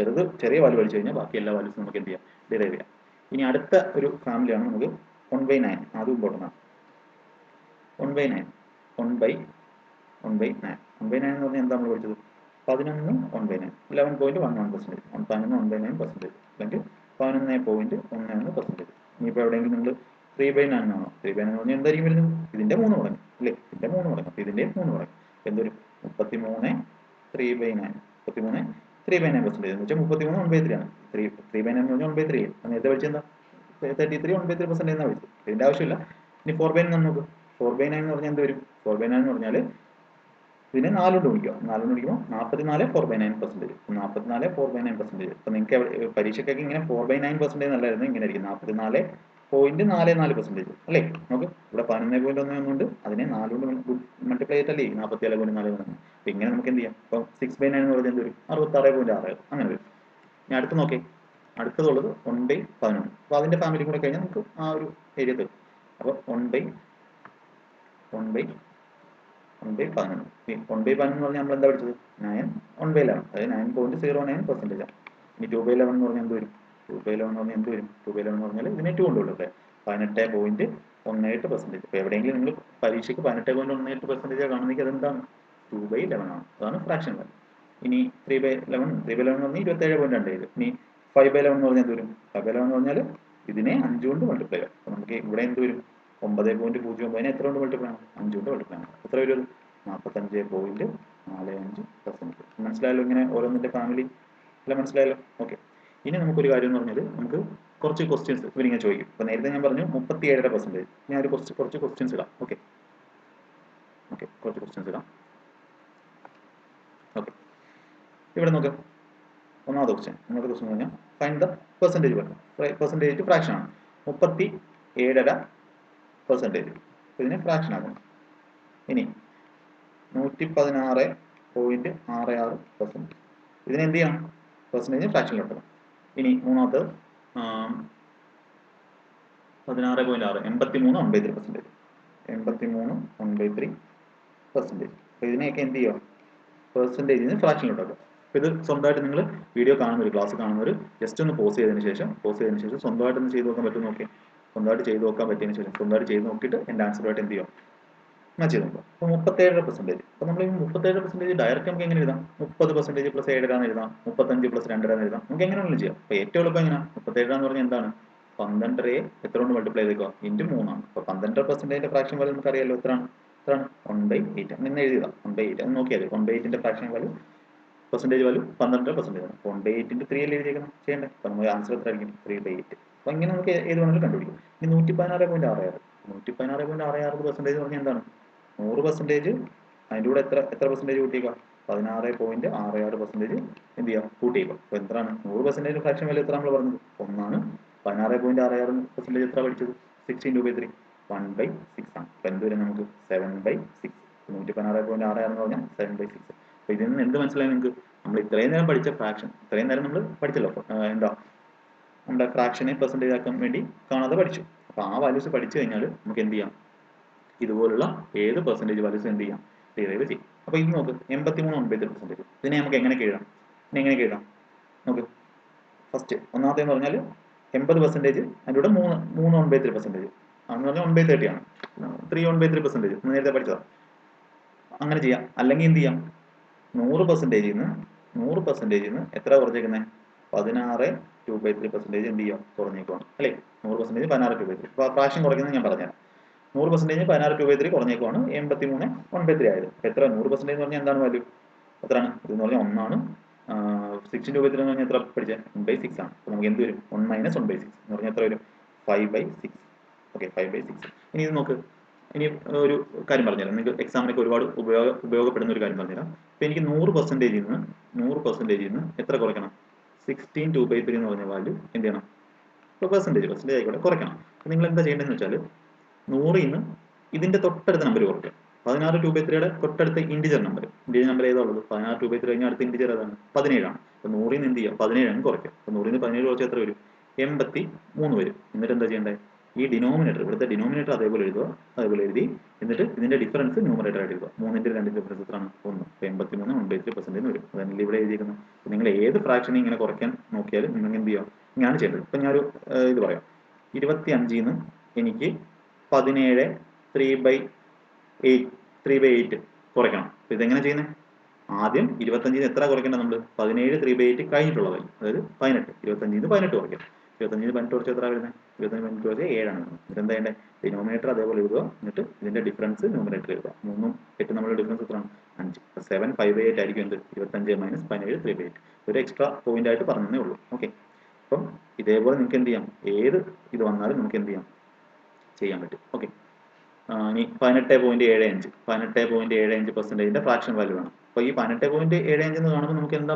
ചെറിയ വാല്യൂ പഠിച്ചു കഴിഞ്ഞാൽ ബാക്കി എല്ലാ വാല്യൂസും നമുക്ക് എന്ത് ചെയ്യാം? ഡിറൈവ് ചെയ്യാം. ഇനി അടുത്ത ഒരു ഫാമിലിയാണ് നമുക്ക് 1/9. അതും ഇമ്പോർട്ടൻ്റ് ആണ്. 1/9 1/9 1/9 എന്ന് പറഞ്ഞാൽ എന്താ നമ്മൾ പഠിച്ചത്? 11 1/9 11.11%. 11 1/9% അല്ലെങ്കിൽ 11.11%. ഇനിയിപ്പോൾ എവിടെയെങ്കിലും നിങ്ങൾ 3/9 ആണോ? 3/9 എന്ന് പറഞ്ഞാൽ എന്തായിരിക്കും വരുന്നത്? ഇതിന്റെ 3 മടങ്ങ് അല്ലേ? ഇതിന്റെ 3 മടങ്ങ്. അപ്പോൾ ഇതിന്റെ 3 മടങ്ങ് എന്തൊരു 33 3/9 33 3/9% എന്ന് വെച്ചാൽ 33 1/3 ആണ്. 3/9 എന്ന് പറഞ്ഞാൽ 1/3. നേരത്തെ പഠിച്ചെന്താ 33 1/3% എന്നാണ് പഠിച്ചത്. ഇതിന്റെ ആവശ്യമില്ല. ഇനി 4/9 നമുക്ക് 4/9 എന്ന് പറഞ്ഞാൽ എന്ത് വരും? 4/9 എന്ന് പറഞ്ഞാൽ ഇതിനെ 4 കൊണ്ട് ഗുണിക്കുക. 4 കൊണ്ട് ഗുണിക്കുമ്പോൾ 44 4/9%. 44 4/9%. അപ്പോൾ നിങ്ങൾക്ക് പരീക്ഷയ്ക്കൊക്കെ ഇങ്ങനെ 4/9% എന്നല്ലായിരുന്നു, ഇങ്ങനെ ആയിരിക്കും 44.44% അല്ലേ? നമുക്ക് ഇവിടെ 11.1 ഉണ്ട്, അതിനെ 4 കൊണ്ട് മൾട്ടിപ്ലൈ ചെയ്തിട്ടല്ലേ 47.4. അപ്പോൾ ഇങ്ങനെ നമുക്ക് എന്ത് ചെയ്യാം? അപ്പോൾ 6/9 എന്ന് പറഞ്ഞാൽ എന്ത് വരും? 66.6 അങ്ങനെ വരും. ഇനി അടുത്ത് നോക്കേ, അടുത്തതുള്ളത് 1/11. അപ്പോൾ അതിന്റെ ഫാമിലി കൂടെ കഴിഞ്ഞാൽ നമുക്ക് ആ ഒരു ഏരിയ തരും. അപ്പോൾ 1/11. 1/11 എന്ന് പറഞ്ഞാൽ നമ്മൾ എന്താ പഠിച്ചത്? 9 1/11, അതായത് 9.09% ആണ്. ഇനി 2/11 എന്ന് പറഞ്ഞാൽ എന്ത് വരും? 2/11 എന്ന് പറഞ്ഞാൽ എന്ത് വരും? 2/11 എന്ന് പറഞ്ഞാൽ ഇതിനെ 2 കൊണ്ട് ഉള്ളൂ. 18.18%. ഇപ്പോൾ എവിടെയെങ്കിലും നിങ്ങൾ പരീക്ഷയ്ക്ക് 18.18% കാണുന്നെങ്കിൽ അതെന്താണ്? 2/11 ആണ്. അതാണ് ഫ്രാക്ഷൻ വാല്യൂ. ഇനി 3/11 എന്ന് പറഞ്ഞാൽ 27.27. ഇനി 5/11 എന്ന് പറഞ്ഞാൽ എന്ത് വരും? 5/11 എന്ന് പറഞ്ഞാൽ ഇതിനെ 5 കൊണ്ട് മൾട്ടിപ്ലൈ ചെയ്യാം. അപ്പോൾ നമുക്ക് ഇവിടെ എന്ത് വരും? 9.09 എത്ര കൊണ്ട് മൾട്ടിപ്ലൈ ആണ്? 5 കൊണ്ട് മൾട്ടിപ്ലൈ ആണ്. എത്ര വരും? 45.45%. മനസ്സിലായല്ലോ? ഇങ്ങനെ ഓരോന്നിന്റെ ഫാമിലി എല്ലാം മനസ്സിലായല്ലോ? ഓക്കെ. ഇനി നമുക്കൊരു കാര്യം എന്ന് പറഞ്ഞാൽ നമുക്ക് കുറച്ച് ക്വസ്റ്റ്യൻസ് ഇവരിങ്ങനെ ചോദിക്കും. അപ്പോൾ നേരത്തെ ഞാൻ പറഞ്ഞു 37%. ഞാൻ ഒരു കുറച്ച് ക്വസ്റ്റ്യൻസ് ഇടാം. ഓക്കെ, കുറച്ച് ക്വസ്റ്റ്യൻസ് ഇടാം. ഓക്കെ, ഇവിടെ നോക്കാം. ഒന്നാമത്തെ ക്വസ്റ്റ്യൻ പറഞ്ഞാൽ ഫൈൻഡ് ദ പെർസെൻറ്റേജ് പറഞ്ഞു. പെർസെൻറ്റേജ് ഫ്രാക്ഷൻ ആണ്. 37%. ഇതിനെ ഫ്രാക്ഷൻ ആക്കണം. ഇനി 116.66%. ഇതിനെ എന്ത് ചെയ്യണം? പെർസെൻറ്റേജ് ഫ്രാക്ഷനിലോട്ട്. ഇനി മൂന്നാമത്തത് 16.6 83 1/3%. 83 1/3%. അപ്പോൾ ഇതിനെയൊക്കെ എന്ത് ചെയ്യുക? പെർസെൻറ്റേജിന് ഫ്രാക്ഷനിലോട്ടാക്കുക. അപ്പോൾ ഇത് സ്വന്തമായിട്ട് നിങ്ങൾ വീഡിയോ കാണുന്നവർ, ക്ലാസ് കാണുന്നവർ ജസ്റ്റ് ഒന്ന് പോസ് ചെയ്തതിന് ശേഷം സ്വന്തമായിട്ടൊന്ന് ചെയ്ത് നോക്കാൻ പറ്റും. നോക്കി സ്വന്തമായിട്ട് ചെയ്ത് നോക്കാൻ പറ്റിയതിന് ശേഷം സ്വന്തമായിട്ട് ചെയ്ത് നോക്കിയിട്ട് എൻ്റെ ആൻസറുമായിട്ട് എന്ത് ചെയ്യുക? ഞാൻ ചെയ്ത് നോക്കാം. അപ്പോൾ 37%. അപ്പോൾ നമ്മൾ ഈ 37% ഡയറക്റ്റ് നമുക്ക് എങ്ങനെ എഴുതാം? 30% + 7 എഴുതാം, 35 + 2 എഴുതാം. നമുക്ക് എങ്ങനെ വേണമെങ്കിലും ചെയ്യാം. അപ്പോൾ ഏറ്റവും എളുപ്പം എങ്ങനെയാണ്? 37 എന്ന് പറഞ്ഞാൽ എന്താണ്? 12 എത്ര കൊണ്ട് മൾട്ടിപ്ലൈ ചെയ്തേക്കുക? × 3 ആണ്. അപ്പോൾ 12%ന്റെ ഫ്രാക്ഷൻ വാല്യൂ നമുക്ക് അറിയാലോ. എത്രയാണ്? 1/8. അങ്ങനെ എഴുതാം. 1/8 അത് നോക്കിയാൽ 1/8ന്റെ ഫ്രാക്ഷൻ വാല്യൂ പെർസെൻറ്റേജ് വാല്യൂ 12% ആണ്. 1/8 × 3 അല്ലേ എഴുതിയേക്കണം? ചെയ്യണ്ടേ? അപ്പോൾ നമ്മുടെ ആൻസർ എത്ര ആയിരിക്കും? 3/8. അപ്പോൾ ഇങ്ങനെ നമുക്ക് ഏത് വേണമെങ്കിലും കണ്ടുപിടിക്കും. ഇനി 116.66 116.66% എന്ന് പറഞ്ഞാൽ എന്താണ്? 100% അതിൻ്റെ കൂടെ എത്ര പെർസെൻറ്റേജ് കൂട്ടിയേക്കുക? 16.66% എന്ത് ചെയ്യുക? കൂട്ടിയേക്കുക. അപ്പോൾ എത്രയാണ്? 100% ഫ്രാക്ഷൻ വാല്യൂ എത്ര നമ്മൾ പറഞ്ഞത്? 1 ആണ്. 16.66% എത്ര പഠിച്ചത്? 6 × 3 1/6 ആണ്. അപ്പോൾ എന്ത് വരും നമുക്ക്? 7/6. 116.66 എന്ന് പറഞ്ഞാൽ 7/6. അപ്പോൾ ഇതിൽ നിന്ന് എന്ത് മനസ്സിലായി നിങ്ങൾക്ക്? നമ്മൾ ഇത്രയും നേരം പഠിച്ച ഫ്രാക്ഷൻ, ഇത്രയും നേരം നമ്മൾ പഠിച്ചല്ലോ, എന്താ നമ്മുടെ ഫ്രാക്ഷനെ പെർസെൻറ്റേജ് ആക്കാൻ വേണ്ടി കാണാതെ പഠിച്ചു. അപ്പോൾ ആ വാല്യൂസ് പഠിച്ചു കഴിഞ്ഞാൽ നമുക്ക് എന്ത് ചെയ്യാം? ഇതുപോലുള്ള ഏത് പെർസെൻറ്റേജ് വാല്യൂസ് എന്ത് ചെയ്യാം? ഡിറൈവ് ചെയ്യും. അപ്പോൾ ഇത് നോക്ക് 83 1/3%. ഇതിനെ നമുക്ക് എങ്ങനെയൊക്കെ എഴുതാം? നോക്ക്, ഫസ്റ്റ് ഒന്നാമത്തേന്ന് പറഞ്ഞാൽ 80%, അതിൻ്റെ കൂടെ 3 1/3%. അതെന്ന് പറഞ്ഞാൽ 1/30 ആണ്. 3 1/3% നേരത്തെ പഠിച്ചതാണ്. അങ്ങനെ ചെയ്യാം. അല്ലെങ്കിൽ എന്ത് ചെയ്യാം? 100%ൽ നിന്ന് എത്ര കുറച്ചേക്കുന്നത്? 16 2/3% എന്ത് ചെയ്യാം? കുറഞ്ഞേക്കുവാണ് അല്ലേ? 100% 16 2/3. അപ്പോൾ ഫ്രാക്ഷൻ കുറയ്ക്കുന്നത് ഞാൻ പറഞ്ഞുതരാം. 100% 16 2/3 കുറഞ്ഞേക്കുവാണ് 83 1/3 ആയത്. അപ്പോൾ എത്ര? 100% എന്ന് പറഞ്ഞാൽ എന്താണ് വാല്യൂ? എത്രയാണ്? ഇതെന്ന് പറഞ്ഞാൽ 1 ആണ്. 6 into 3 എന്ന് പറഞ്ഞാൽ എത്ര പഠിച്ചത് 1/6 ആണ്. അപ്പോൾ നമുക്ക് എന്ത് വരും 1 - 1/6 എന്ന് പറഞ്ഞാൽ എത്ര വരും 5/6. ഓക്കെ 5/6. ഇനി ഇത് നോക്ക്, ഇനി ഒരു കാര്യം പറഞ്ഞുതരാം, നിങ്ങൾക്ക് എക്സാമിനൊക്കെ ഒരുപാട് ഉപയോഗപ്പെടുന്ന ഒരു കാര്യം പറഞ്ഞുതരാം. ഇപ്പോൾ എനിക്ക് 100% നിന്ന് എത്ര കുറയ്ക്കണം 16 2/3 എന്ന് പറഞ്ഞ വാല്യൂ എന്ത് ചെയ്യണം, ഇപ്പോൾ പെർസെൻറ്റേജ് ആയിക്കോട്ടെ കുറയ്ക്കണം. അപ്പോൾ നിങ്ങൾ എന്താ ചെയ്യേണ്ടതെന്ന് വെച്ചാൽ 100 നിന്ന് ഇതിൻ്റെ തൊട്ടടുത്ത നമ്പർ കുറയ്ക്കുക. 16 2/3യുടെ തൊട്ടടുത്ത ഇൻഡിജർ നമ്പർ ഏതാ ഉള്ളത് 16 2/3 കഴിഞ്ഞാൽ അടുത്ത ഇൻഡിജർ ഏതാണ് 17 ആണ്. അപ്പോൾ 100 നിന്ന് എന്ത് ചെയ്യുക 17 അങ്ങ് കുറയ്ക്കുക. അപ്പോൾ 100 നിന്ന് 17 കുറച്ച് എത്ര വരും 83 വരും. എന്നിട്ട് എന്താ ചെയ്യേണ്ടത്, ഈ ഡിനോമിനേറ്റർ ഇവിടുത്തെ ഡിനോമിനേറ്റർ അതേപോലെ എഴുതുക, അതേപോലെ എഴുതി എന്നിട്ട് ഇതിന്റെ ഡിഫറൻസ് ന്യൂമറേറ്റർ ആയിട്ട് എഴുതുക. 3ന്റെ 2ന്റെ ഡിഫറൻസ് എത്രയാണ് 1. അപ്പോൾ 83 1/3% വരും. അതല്ല ഇവിടെ എഴുതിയിരിക്കുന്നത്. നിങ്ങൾ ഏത് ഫ്രാക്ഷനെ ഇങ്ങനെ കുറയ്ക്കാൻ നോക്കിയാലും നിങ്ങൾ എന്ത് ചെയ്യുക, ഇങ്ങനെയാണ് ചെയ്യേണ്ടത്. ഇപ്പം ഞാനൊരു ഇത് പറയാം, 25 നിന്ന് എനിക്ക് 17 3/8 കുറയ്ക്കണം. അപ്പോൾ ഇതെങ്ങനെ ചെയ്യുന്നത്, ആദ്യം 25 എത്ര കുറയ്ക്കേണ്ടത് നമ്മൾ 17 3/8 കഴിഞ്ഞിട്ടുള്ള വാല്യൂ, അതായത് 18. 25 18 കുറയ്ക്കാം. 25 18 കുറച്ച് എത്ര വരുന്നത് 25 18 കുറച്ച് 7 ആണ്. എന്നിട്ട് എന്താ ചെയ്യേണ്ടത്, ഡിനോമിനേറ്റർ അതേപോലെ എഴുതുക, എന്നിട്ട് ഇതിന്റെ ഡിഫറൻസ് ന്യൂമറേറ്റർ എഴുതുക. 3ഉം 8 നമ്മുടെ ഡിഫറൻസ് എത്രയാണ് 5. 7 5/8 ആയിരിക്കും എന്ത് 25 - 17 3/8. ഒരു എക്സ്ട്രാ പോയിന്റ് ആയിട്ട് പറഞ്ഞതേ ഉള്ളൂ. ഓക്കെ, അപ്പം ഇതേപോലെ നിങ്ങൾക്ക് എന്ത് ചെയ്യാം, ഏത് ഇത് വന്നാലും നമുക്ക് എന്ത് ചെയ്യാൻ പറ്റും. ഓക്കെ, ഇനി 18.75% ഫ്രാക്ഷൻ വാല്യൂ ആണ്. അപ്പോൾ ഈ 18.75 എന്ന് കാണുമ്പോൾ നമുക്ക് എന്താ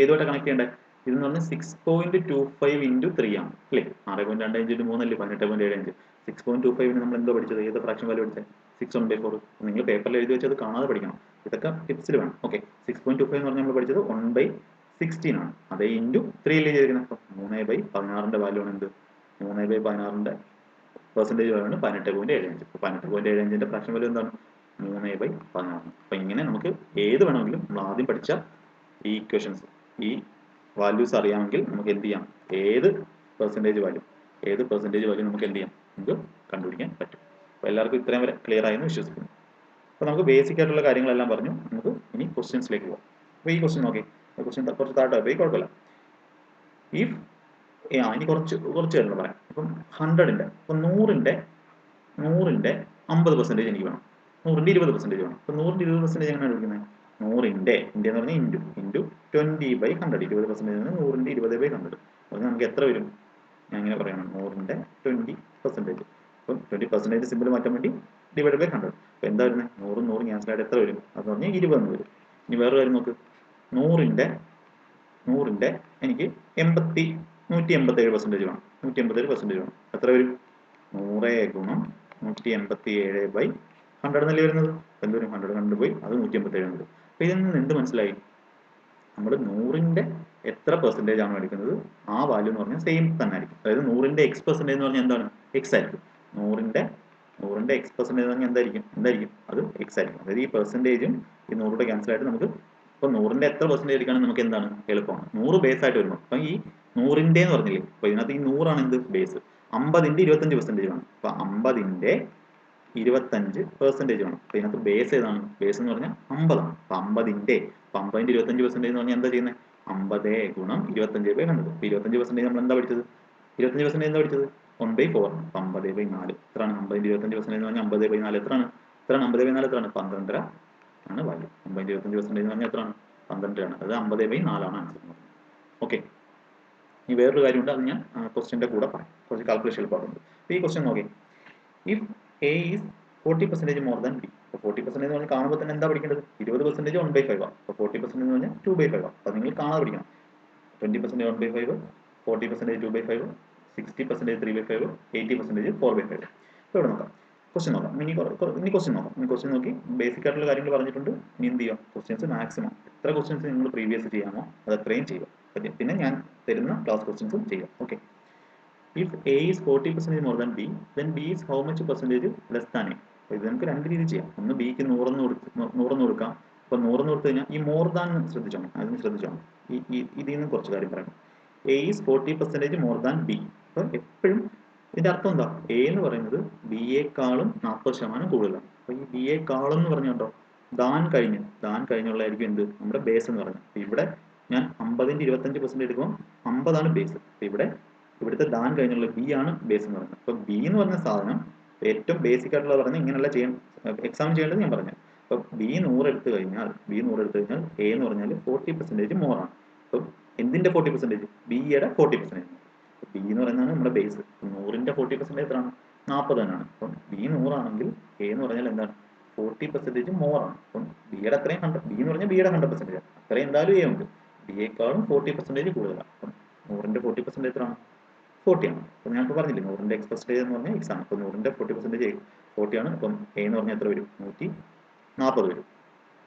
ഏതുമായിട്ട് കണക്ട് ചെയ്യേണ്ടത്, ഇതെന്ന് പറഞ്ഞാൽ 6.25 into 3 ആണ് അല്ലേ. 6.25 into 3 അല്ലേ 18.75. 6.25 നമ്മൾ എന്തോ പഠിച്ചത്, ഏത് ഫ്രാക്ഷൻ വാല്യൂ പഠിച്ചത് 6/4. നിങ്ങൾ പേപ്പറിൽ എഴുതി വെച്ചത് കാണാതെ പഠിക്കണം, ഇതൊക്കെ ടിപ്സിൽ വേണം. ഓക്കെ, 6.25 എന്ന് പറഞ്ഞാൽ നമ്മൾ പഠിച്ചത് 1/16 ആണ്. അതേ ഇൻറ്റു 3 അല്ലേ ചെയ്തിരിക്കുന്നത്. അപ്പോൾ 3/16 വാല്യൂ ആണ് എന്ത് 3/16 പെർസെൻറ്റേജ് വാല്യൂ 18.75. 18.75 ഫ്രാക്ഷൻ വാല്യൂ എന്താണ് 3/16. അപ്പോൾ ഇങ്ങനെ നമുക്ക് ഏത് വേണമെങ്കിലും നമ്മൾ ആദ്യം പഠിച്ച ഈ ഇക്വേഷൻസ് ഈ വാല്യൂസ് അറിയാമെങ്കിൽ നമുക്ക് എന്ത് ചെയ്യാം, ഏത് പെർസെൻറ്റേജ് വാല്യൂ നമുക്ക് എന്ത് ചെയ്യാം, നമുക്ക് കണ്ടുപിടിക്കാൻ പറ്റും. അപ്പോൾ എല്ലാവർക്കും ഇത്രയും വരെ ക്ലിയർ ആയെന്ന് വിശ്വസിക്കുന്നു. അപ്പോൾ നമുക്ക് ബേസിക് ആയിട്ടുള്ള കാര്യങ്ങളെല്ലാം പറഞ്ഞു, നമുക്ക് ഇനി ക്വസ്റ്റ്യൻസിലേക്ക് പോകാം. അപ്പോൾ ഈ ക്വസ്റ്റ്യൻ നോക്കി, ക്വസ്റ്റ്യൻ കുറച്ച് താഴ്ത്തായി പോയി, കുഴപ്പമില്ല. ഇഫ് ഇനി കുറച്ച് കാര്യങ്ങൾ പറയാം. ഇപ്പം 100ന്റെ ഇപ്പം 100ന്റെ 50% എനിക്ക് വേണം, 100ന്റെ 20% വേണം. അപ്പം 100ന്റെ 20% എങ്ങനെയാണ് എടുക്കുന്നത്, 100ന്റെ എന്ന് പറഞ്ഞാൽ ഇൻറ്റു 20/100. 20% 100ന്റെ 20/100. അപ്പോൾ നമുക്ക് എത്ര വരും, ഞാൻ ഇങ്ങനെ പറയണം 100ന്റെ 20%. അപ്പം 20% സിമ്പിൾ മാറ്റാൻ വേണ്ടി /100. അപ്പോൾ എന്താ വരുന്നത് 100 100 ക്യാൻസൽ ആയിട്ട് എത്ര വരും, അതെന്ന് പറഞ്ഞാൽ 20 എന്ന് വരും. ഇനി വേറൊരു കാര്യം നോക്ക്, 100ന്റെ എനിക്ക് 187% വേണം. 187% വേണം. എത്ര വരും 100 ഗുണം 187/100 എന്നല്ലേ വരുന്നത്. എന്ത് വരും 100 കണ്ടുപോയി, അത് 187 വരും. അപ്പോൾ ഇതിൽ നിന്ന് എന്ത് മനസ്സിലായി, നമ്മൾ 100ന്റെ എത്ര പെർസെൻറ്റേജ് ആണ് എടുക്കുന്നത് ആ വാല്യൂ എന്ന് പറഞ്ഞാൽ സെയിം തന്നെ ആയിരിക്കും. അതായത് 100ന്റെ X% എന്ന് പറഞ്ഞാൽ എന്താണ് X ആയിരിക്കും. 100ന്റെ X% എന്ന് പറഞ്ഞാൽ എന്തായിരിക്കും അത് X ആയിരിക്കും. അതായത് ഈ പെർസെൻറ്റേജും ഈ 100 ക്യാൻസൽ ആയിട്ട് നമുക്ക് ഇപ്പോൾ 100ന്റെ എത്ര പെർസെൻറ്റേജ് എടുക്കുകയാണെങ്കിൽ നമുക്ക് എന്താണ് എളുപ്പമാണ്, 100 ബേസ് ആയിട്ട് വരുമ്പോൾ. അപ്പം ഈ 100ന്റെ എന്ന് പറഞ്ഞില്ലേ, അപ്പോൾ ഇതിനകത്ത് ഈ 100 ആണ് എന്ത് ബേസ്. 50ന്റെ 25% വേണം. അപ്പോൾ 50ന്റെ 25% വേണം. അപ്പോൾ ഇതിനകത്ത് ബേസ് ഏതാണ്, ബേസ് എന്ന് പറഞ്ഞാൽ 50 ആണ്. അപ്പോൾ 50ന്റെ 25% എന്ന് പറഞ്ഞാൽ എന്താ ചെയ്യുന്നത് 50 ഗുണം 25/100. അപ്പോൾ 25% നമ്മൾ എന്താ പഠിച്ചത് 25% എന്താ പഠിച്ചത് 1/4 ആണ്. അപ്പോൾ 50/4 എത്രയാണ് 50ന്റെ 25% എന്ന് പറഞ്ഞാൽ 50/4 എത്രയാണ് 50/4 എത്രയാണ് 12.5 ആണ് വാല്യൂ. 50ന്റെ 25% എന്ന് പറഞ്ഞാൽ എത്രയാണ് 12 ആണ്. അത് 50/4 ആണ് ആൻസർ. ഓക്കെ, ഇനി വേറൊരു കാര്യമുണ്ട്, അത് ഞാൻ ക്വസ്റ്റ്യൻ്റെ കൂടെ പറയാം, കുറച്ച് കാൽക്കുലേഷൻ എളുപ്പമാകുന്നുണ്ട്. അപ്പോൾ ഈ ക്വസ്റ്റ്യൻ നോക്കി, if A is 40% more than B. അപ്പോൾ 40% എന്ന് പറഞ്ഞാൽ കാണുമ്പോൾ തന്നെ എന്താ പഠിക്കേണ്ടത് 20% 1/5 ആണ്. അപ്പോൾ 40% എന്ന് പറഞ്ഞാൽ 2/5 ആണ്. അപ്പോൾ നിങ്ങൾ കാണാതെ പഠിക്കണം. 20% 1/5, 40% 2/5, 60% 3/5, 80% 4/5. ഇപ്പോൾ ഇവിടെ നോക്കാം, ക്വസ്റ്റ്യൻ നോക്കാം. ഇനി ക്വസ്റ്റ്യൻ നോക്കി ബേസിക് ആയിട്ടുള്ള കാര്യങ്ങൾ പറഞ്ഞിട്ടുണ്ട്. ഇനി എന്ത് ചെയ്യുക, ക്വസ്റ്റ്യൻസ് മാക്സിമം എത്ര ക്വസ്റ്റ്യൻസ് നിങ്ങൾ പ്രീവിയസ് ചെയ്യാമോ അത് അത്രയും ചെയ്യുക. പിന്നെ ഞാൻ തരുന്ന ക്ലാസ് ക്വസ്റ്റ്യൻസും ചെയ്യുക. Okay, if A is 40% more than B, then B is how much percentage less than A? അപ്പോൾ ഇത് നമുക്ക് രണ്ട് രീതി ചെയ്യാം. ഒന്ന് ബിക്ക് 100 കൊടുക്കാം. അപ്പോൾ 100 കൊടുത്തു കഴിഞ്ഞാൽ ഈ മോർ ദാൻ ശ്രദ്ധിച്ചോണം, അതിന് ശ്രദ്ധിച്ചോണം. ഇതിൽ നിന്ന് കുറച്ച് കാര്യം പറയാം. A is 40% more than B. അപ്പോൾ എപ്പോഴും ഇതിൻ്റെ അർത്ഥം എന്താ, എ എന്ന് പറയുന്നത് ബി യെക്കാളും 40% കൂടുതലാണ്. അപ്പോൾ ഈ ബി യെക്കാളും എന്ന് പറഞ്ഞുകൊണ്ടോ ദാൻ കഴിഞ്ഞുള്ളതായിരിക്കും എന്ത് നമ്മുടെ ബേസ് എന്ന് പറയുന്നത്. ഇവിടെ ഞാൻ 50ന്റെ 25% എടുക്കുമ്പോൾ 50 ആണ് ബേസ്. ഇവിടുത്തെ ദാൻ കഴിഞ്ഞുള്ള ബി ആണ് ബേസ് എന്ന് പറയുന്നത്. അപ്പോൾ ബി എന്ന് പറഞ്ഞ സാധനം ഏറ്റവും ബേസിക് ആയിട്ടുള്ള പറഞ്ഞാൽ ഇങ്ങനെയുള്ള എക്സാം ചെയ്യേണ്ടത് ഞാൻ പറഞ്ഞു. അപ്പം ബി 100 എടുത്തു കഴിഞ്ഞാൽ എ എന്ന് പറഞ്ഞാൽ 40% മോറാണ്. അപ്പം എന്തിൻ്റെ 40%? ബിയുടെ 40%. ബി എന്ന് പറയുന്നതാണ് നമ്മുടെ ബേസ്. 100ന്റെ 40% എത്രയാണ്? 40 തന്നെയാണ്. അപ്പം ബി 100 ആണെങ്കിൽ എ എന്ന് പറഞ്ഞാൽ എന്താണ്? 40% മോറാണ്. അപ്പം ബിയുടെ അത്രയും ബി എന്ന് പറഞ്ഞാൽ ബിയുടെ 100%. അത്രയും എന്തായാലും എ ഉണ്ട്. ബിയേക്കാളും 40% കൂടുതലാണ്. അപ്പം 100ന്റെ 40% എത്രയാണ്? 40 ആണ്. അപ്പം ഞാൻ ഇപ്പോൾ പറഞ്ഞില്ലേ 100ന്റെ എക്സ് പെർസെൻറ്റേജ് എന്ന് പറഞ്ഞാൽ എക്സ് ആണ്. അപ്പം 100ന്റെ 40% 40 ആണ്. അപ്പം എ എന്ന് പറഞ്ഞാൽ എത്ര വരും? 140 വരും.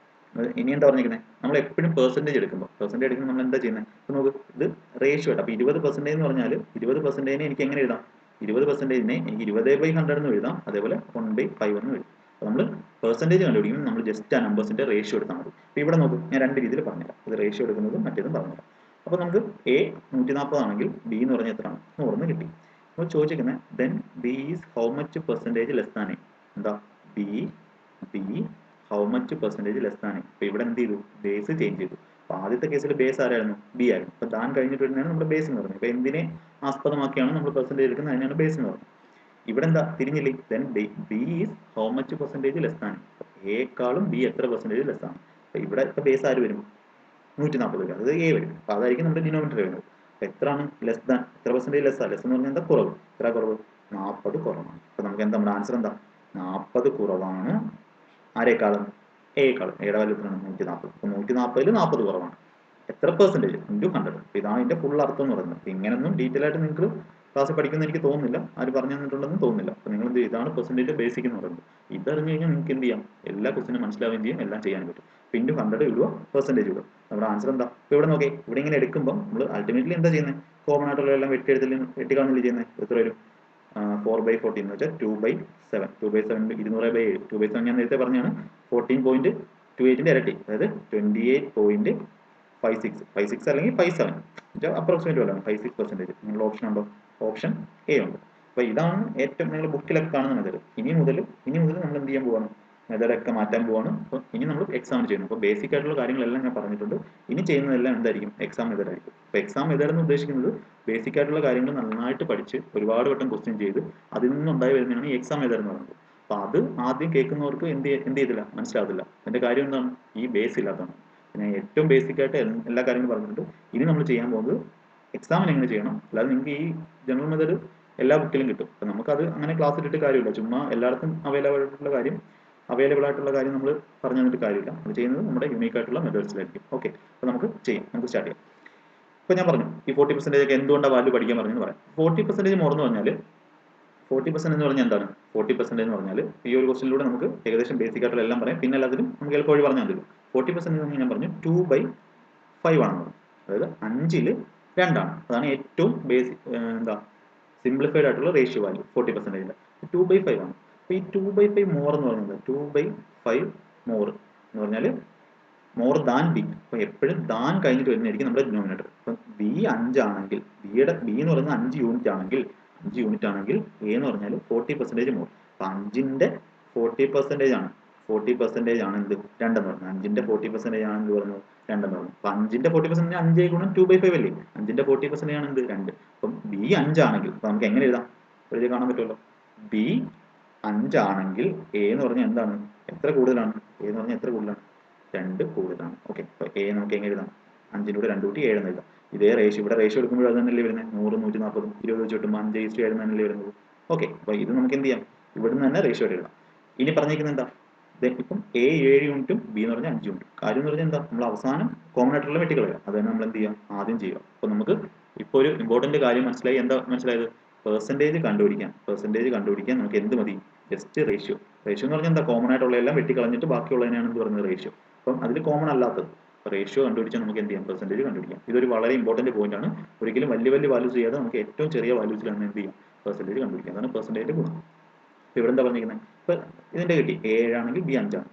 ഇനി എന്താ പറഞ്ഞിരിക്കുന്നത്? നമ്മൾ എപ്പോഴും പെർസെൻറ്റേജ് എടുക്കുമ്പോൾ നമ്മൾ എന്താ ചെയ്യുന്നത്? അപ്പോൾ നമുക്ക് ഇത് റേഷ്യോ ആയിട്ട്. അപ്പോൾ 20% എന്ന് പറഞ്ഞാൽ 20%നെ എനിക്ക് എങ്ങനെ എഴുതാം? 20%നെ എനിക്ക് 20/100 എന്ന് എഴുതാം. അതേപോലെ 1/5 എന്ന് എഴുതാം. അപ്പോൾ നമ്മൾ പെർസെൻറ്റേജ് കണ്ടുപിടിക്കുമ്പോൾ നമ്മൾ ജസ്റ്റ് ആ നമ്പേഴ്സിൻ്റെ റേഷ്യോ എടുത്താൽ മതി. അപ്പോൾ ഇവിടെ നോക്കും, ഞാൻ രണ്ട് രീതിയിൽ പറഞ്ഞുതരാം. ഇത് റേഷ്യോ എടുക്കുന്നതും മറ്റേതും പറഞ്ഞുതരാം. അപ്പോൾ നമുക്ക് എ 140 ആണെങ്കിൽ ബി എന്ന് പറഞ്ഞാൽ എത്രയാണ്? 100 എന്ന് കിട്ടി. അപ്പോൾ ചോദിച്ചിരിക്കുന്നത് then B is how much percentage less than A. എന്താ? B how much percentage less than A. അപ്പോൾ ഇവിടെ എന്ത് ചെയ്തു? ബേസ് ചേഞ്ച് ചെയ്തു. അപ്പോൾ ആദ്യത്തെ കേസിൽ ബേസ് ആരായിരുന്നു? ബി ആയിരുന്നു. അപ്പോൾ ദാൻ കഴിഞ്ഞിട്ട് വരുന്നതാണ് നമ്മുടെ ബേസ് എന്ന് പറയുന്നത്. അപ്പോൾ എന്തിനെ ആസ്പദമാക്കിയാണ് നമ്മൾ പെർസെൻറ്റേജ് എടുക്കുന്നത്? അതിനാണ് ബേസ് എന്ന് പറയുന്നത്. ഇവിടെ എന്താ തിരിഞ്ഞില്ലേ? Then B is how much percentage less than A. എക്കാളും ബി എത്ര പെർസെൻറ്റേജ് ലെസ് ആണ്? അപ്പോൾ ഇവിടെ ബേസ് ആര് വരും? 140 വരും. അത് എ വരും. അപ്പോൾ അതായിരിക്കും നമ്മുടെ ഡിനോമിനേറ്റർ വരുന്നത്. അപ്പോൾ എത്രയാണ് ലെസ് ദാൻ? എത്ര പെർസെൻറ്റേജ് ലെസ് ആണ്? ലെസ് എന്ന് പറഞ്ഞാൽ എന്താ? കുറവ്. എത്ര കുറവ്? 40 കുറവാണ്. അപ്പോൾ നമുക്ക് എന്താ നമ്മുടെ ആൻസർ എന്താ? 40 കുറവാണ്. ആരേക്കാളും? എയേക്കാളും. എയുടെ വാല്യൂ എത്രയാണ്? 140. അപ്പോൾ 140ൽ 40 കുറവാണ്. എത്ര പെർസെൻറ്റേജ്? ഇൻറ്റു 100. അപ്പോൾ ഇതാണ് ഇതിൻ്റെ ഫുൾ അർത്ഥം എന്ന് പറയുന്നത്. അപ്പോൾ ഇങ്ങനെയൊന്നും ഡീറ്റെയിൽ ആയിട്ട് നിങ്ങൾക്ക് ക്ലാസ്സിൽ പഠിക്കുമെന്ന് എനിക്ക് തോന്നുന്നില്ല. ആര് പറഞ്ഞു തന്നിട്ടുണ്ടെന്ന് തോന്നുന്നില്ല. അപ്പോൾ നിങ്ങൾ എന്ത് ചെയ്യും? ഇതാണ് പെർസെൻറ്റേജ് ബേസിക് എന്ന് പറയുന്നത്. ഇതറിഞ്ഞു കഴിഞ്ഞാൽ നിങ്ങൾക്ക് എന്ത് ചെയ്യാം? എല്ലാ ക്വസ്റ്റിനും മനസ്സിലാവുകയും ചെയ്യും, എല്ലാം ചെയ്യാൻ പറ്റും. അപ്പോൾ ഇൻറ്റു 100 ഇടുക, പെർസെൻറ്റേജ് ഇടുക. നമ്മുടെ ആൻസർ എന്താ? ഇപ്പോൾ ഇവിടെ നോക്കി, ഇവിടെ ഇങ്ങനെ എടുക്കുമ്പോൾ നമ്മൾ അൾട്ടിമേറ്റ്ലി എന്താ ചെയ്യുന്നത്? കോമൺ ആയിട്ടുള്ള എല്ലാം വെട്ടിക്കളഞ്ഞില്ല ചെയ്യുന്നത്. എത്ര വരും? 4/14 എന്ന് വെച്ചാൽ 2/7. 2/7 200/7. 2/7 ഞാൻ നേരത്തെ പറഞ്ഞാണ്. 14.28ന്റെ ഇരട്ടി, അതായത് 28.56 അല്ലെങ്കിൽ 57 അപ്രോക്സിമേറ്റ് വല്ലതാണ് 56%. നിങ്ങളുടെ ഓപ്ഷൻ ഉണ്ടോ? ഓപ്ഷൻ എ ഉണ്ട്. അപ്പോൾ ഇതാണ് ഏറ്റവും നിങ്ങൾ ബുക്കിലൊക്കെ കാണുന്ന മെത്തേഡ്. ഇനി മുതൽ നമ്മൾ എന്ത് ചെയ്യാൻ പോവാണ്? മെത്തേഡൊക്കെ മാറ്റാൻ പോവാണ്. അപ്പോൾ ഇനി നമ്മൾ എക്സാം ചെയ്യുന്നു. അപ്പോൾ ബേസിക് ആയിട്ടുള്ള കാര്യങ്ങളെല്ലാം ഞാൻ പറഞ്ഞിട്ടുണ്ട്. ഇനി ചെയ്യുന്നതെല്ലാം എന്തായിരിക്കും? എക്സാം മെത്തേഡ് ആയിരിക്കും. അപ്പോൾ എക്സാം മെത്തേഡ് എന്ന് ഉദ്ദേശിക്കുന്നത് ബേസിക് ആയിട്ടുള്ള കാര്യങ്ങൾ നന്നായിട്ട് പഠിച്ച് ഒരുപാട് വട്ടം ക്വസ്റ്റ്യൻ ചെയ്ത് അതിൽ നിന്നുണ്ടായി വരുന്നതാണ് ഈ എക്സാം മെത്തേഡ് എന്ന് പറയുന്നത്. അപ്പോൾ അത് ആദ്യം കേൾക്കുന്നവർക്ക് എന്ത് ചെയ്തില്ല, മനസ്സിലാവില്ല. അതിൻ്റെ കാര്യം എന്താണ്? ഈ ബേസ് ഇല്ലാത്തതാണ്. ഞാൻ ഏറ്റവും ബേസിക് ആയിട്ട് എല്ലാ കാര്യങ്ങളും പറഞ്ഞിട്ടുണ്ട്. ഇനി നമ്മൾ ചെയ്യാൻ പോകുന്നത് എക്സാമിന് എങ്ങനെ ചെയ്യണം. അല്ലാതെ നിങ്ങൾക്ക് ഈ ജനറൽ മെത്തേഡ് എല്ലാ ബുക്കിലും കിട്ടും. അപ്പോൾ നമുക്കത് അങ്ങനെ ക്ലാസ് ഇട്ടിട്ട് കാര്യമില്ല. ചുമ്മാ എല്ലായിടത്തും അവൈലബിൾ ആയിട്ടുള്ള കാര്യം നമ്മൾ പറഞ്ഞു തന്നിട്ട് കാര്യമില്ല. നമ്മൾ ചെയ്യുന്നത് നമ്മുടെ യൂണീക്ക് ആയിട്ടുള്ള മെത്തേഡ്സിലായിരിക്കും. ഓക്കെ, അപ്പോൾ നമുക്ക് സ്റ്റാർട്ട് ചെയ്യാം. ഇപ്പോൾ ഞാൻ പറഞ്ഞു ഈ 40% ഒക്കെ എന്തുകൊണ്ടാണ് വാല്യൂ പഠിക്കാൻ പറഞ്ഞെന്ന് പറയാം. 40% മോറെന്ന് പറഞ്ഞാൽ 40% എന്ന് പറഞ്ഞാൽ എന്താണ്? 40% എന്ന് പറഞ്ഞാൽ ഈ ഒരു ക്വസ്റ്റിനിലൂടെ നമുക്ക് ഏകദേശം ബേസിക് ആയിട്ടുള്ള എല്ലാം പറയാം. പിന്നെ എല്ലാത്തിനും നമുക്ക് എളുപ്പം വഴി പറഞ്ഞാൽ മതി. 40% എന്ന് ഞാൻ പറഞ്ഞു 2/5 ആണെന്ന് പറഞ്ഞു. അതായത് 5ൽ 2 ആണ്. അതാണ് ഏറ്റവും ബേസിക് സിംപ്ലിഫൈഡ് ആയിട്ടുള്ള റേഷ്യോ വാല്യൂ 40%. 2/5 ആണ്. അപ്പോൾ ഈ 2/5 മോർ എന്ന് പറയുന്നത് 2/5 മോർ എന്ന് പറഞ്ഞാൽ മോർ ദാൻ ബി. അപ്പോൾ എപ്പോഴും ദാൻ കഴിഞ്ഞിട്ട് വരുന്നതായിരിക്കും നമ്മുടെ ഡിനോമിനേറ്റർ. അപ്പം ബി 5 ആണെങ്കിൽ ബി എന്ന് പറയുന്നത് 5 യൂണിറ്റ് ആണെങ്കിൽ എ എന്ന് പറഞ്ഞാൽ 40% മോർ. അപ്പം 5ന്റെ 40% ആണ്. 40% ആണ് എന്ത്? 2 എന്ന് പറഞ്ഞത്. 5ന്റെ 40% ആണ് എന്ത് പറഞ്ഞത്? 2 എന്ന് പറഞ്ഞത്. അപ്പം 5ന്റെ 40% 5 ഗുണം 2/5 അല്ലേ? 5ന്റെ 40% ആണ് എന്ത്? 2. അപ്പം ബി 5 ആണെങ്കിൽ അപ്പം നമുക്ക് എങ്ങനെ എഴുതാം? എഴുതി കാണാൻ പറ്റുമല്ലോ. ബി 5 ആണെങ്കിൽ എ എന്ന് പറഞ്ഞാൽ എന്താണ്? എത്ര കൂടുതലാണ്? എ എന്ന് പറഞ്ഞാൽ എത്ര കൂടുതലാണ്? 2 കൂടുതലാണ്. ഓക്കെ, അപ്പോൾ എ നമുക്ക് എങ്ങനെ എഴുതാം? 5ൻ്റെ കൂടെ 2 കൂട്ടി 7 എന്ന് എഴുതാം. ഇതേ റേഷ്യോ ഇവിടെ റേഷ്യോ എടുക്കുമ്പോൾ അത് തന്നെയല്ലേ വരുന്നത്? 100 140 20 വെച്ച് കിട്ടുമ്പോൾ 5:7 തന്നെയല്ലേ വരുന്നത്? ഓക്കെ, അപ്പോൾ ഇത് നമുക്ക് എന്ത് ചെയ്യാം? ഇവിടുന്ന് തന്നെ റേഷ്യോ എഴുതാം. ഇനി പറഞ്ഞിരിക്കുന്നത് എന്താ? ഇപ്പം എ 7 യൂണിറ്റും ബി എന്ന് പറഞ്ഞാൽ 5 യൂണിറ്റും. കാര്യം എന്ന് പറഞ്ഞാൽ എന്താ? നമ്മൾ അവസാനം കോമൺ ആയിട്ടുള്ള വെട്ടിക്കളയുക. അത് തന്നെ നമ്മൾ എന്ത് ചെയ്യാം? ആദ്യം ചെയ്യുക. അപ്പോൾ നമുക്ക് ഇപ്പോൾ ഒരു ഇമ്പോർട്ടൻറ്റ് കാര്യം മനസ്സിലായി. എന്താ മനസ്സിലായത്? പെർസെൻറ്റേജ് കണ്ടുപിടിക്കാൻ നമുക്ക് എന്ത് മതി? ജസ്റ്റ് റേഷ്യോ എന്ന് പറഞ്ഞാൽ എന്താ? കോമൺ ആയിട്ടുള്ള എല്ലാം വെട്ടിക്കളഞ്ഞിട്ട് ബാക്കിയുള്ളതിനാണ് എന്ത് പറയുന്നത്? റേഷ്യോ. അപ്പം അതിൽ കോമൺ അല്ലാത്തത് റേഷ്യോ കണ്ടുപിടിച്ചാൽ നമുക്ക് എന്ത് ചെയ്യാം? പെർസെൻറ്റേജ് കണ്ടുപിടിക്കാം. ഇതൊരു വളരെ ഇമ്പോർട്ടൻറ്റ് പോയിന്റ് ആണ്. ഒരിക്കലും വലിയ വാല്യൂസ് ചെയ്യാതെ നമുക്ക് ഏറ്റവും ചെറിയ വാല്യൂസിലാണ് എന്ത് ചെയ്യാം? പെർസെൻറ്റേജ് കണ്ടുപിടിക്കാം. അതാണ് പെർസെൻറ്റേജിൻ്റെ ഗുണം. ഇപ്പോൾ ഇവിടെ എന്താ പറഞ്ഞിരിക്കുന്നത്? ഇപ്പോൾ ഇതിൻ്റെ കിട്ടി എ 7 ആണെങ്കിൽ ബി 5 ആണ്.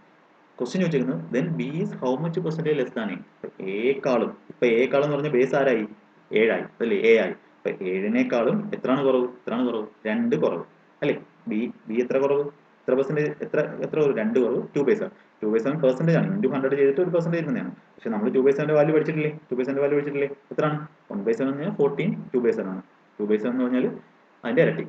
ക്വസ്റ്റ്യൻ ചോദിച്ചിരിക്കുന്നത് then B is how much percentage less than A. എക്കാളും ഇപ്പോൾ എന്ന് പറഞ്ഞ ബേസ് ആരായി? 7 ആയി, അതല്ലേ? എ ആയി. അപ്പോൾ 7നേക്കാളും എത്രയാണ് കുറവ്? 2 കുറവ് അല്ലേ? ബി എത്ര കുറവ്? എത്ര പെർസെൻറ്റേജ്? എത്ര കുറവ്? 2 കുറവ്. 2/7 പെർസെൻറ്റേജ് ആണ്. ഇൻറ്റു 100 ചെയ്തിട്ട് ഒരു പെർസെൻറ്റേജ് തന്നെയാണ്. പക്ഷേ നമ്മൾ 2/7 വാല്യൂ പഠിച്ചിട്ടില്ലേ? 2/7 വാല്യൂ പഠിച്ചിട്ടില്ലേ? എത്രയാണ്? 1/7 എന്ന് പറഞ്ഞാൽ 14 2/7 ആണ്. 2/7 എന്ന് പറഞ്ഞാൽ അതിൻ്റെ ഇരട്ടി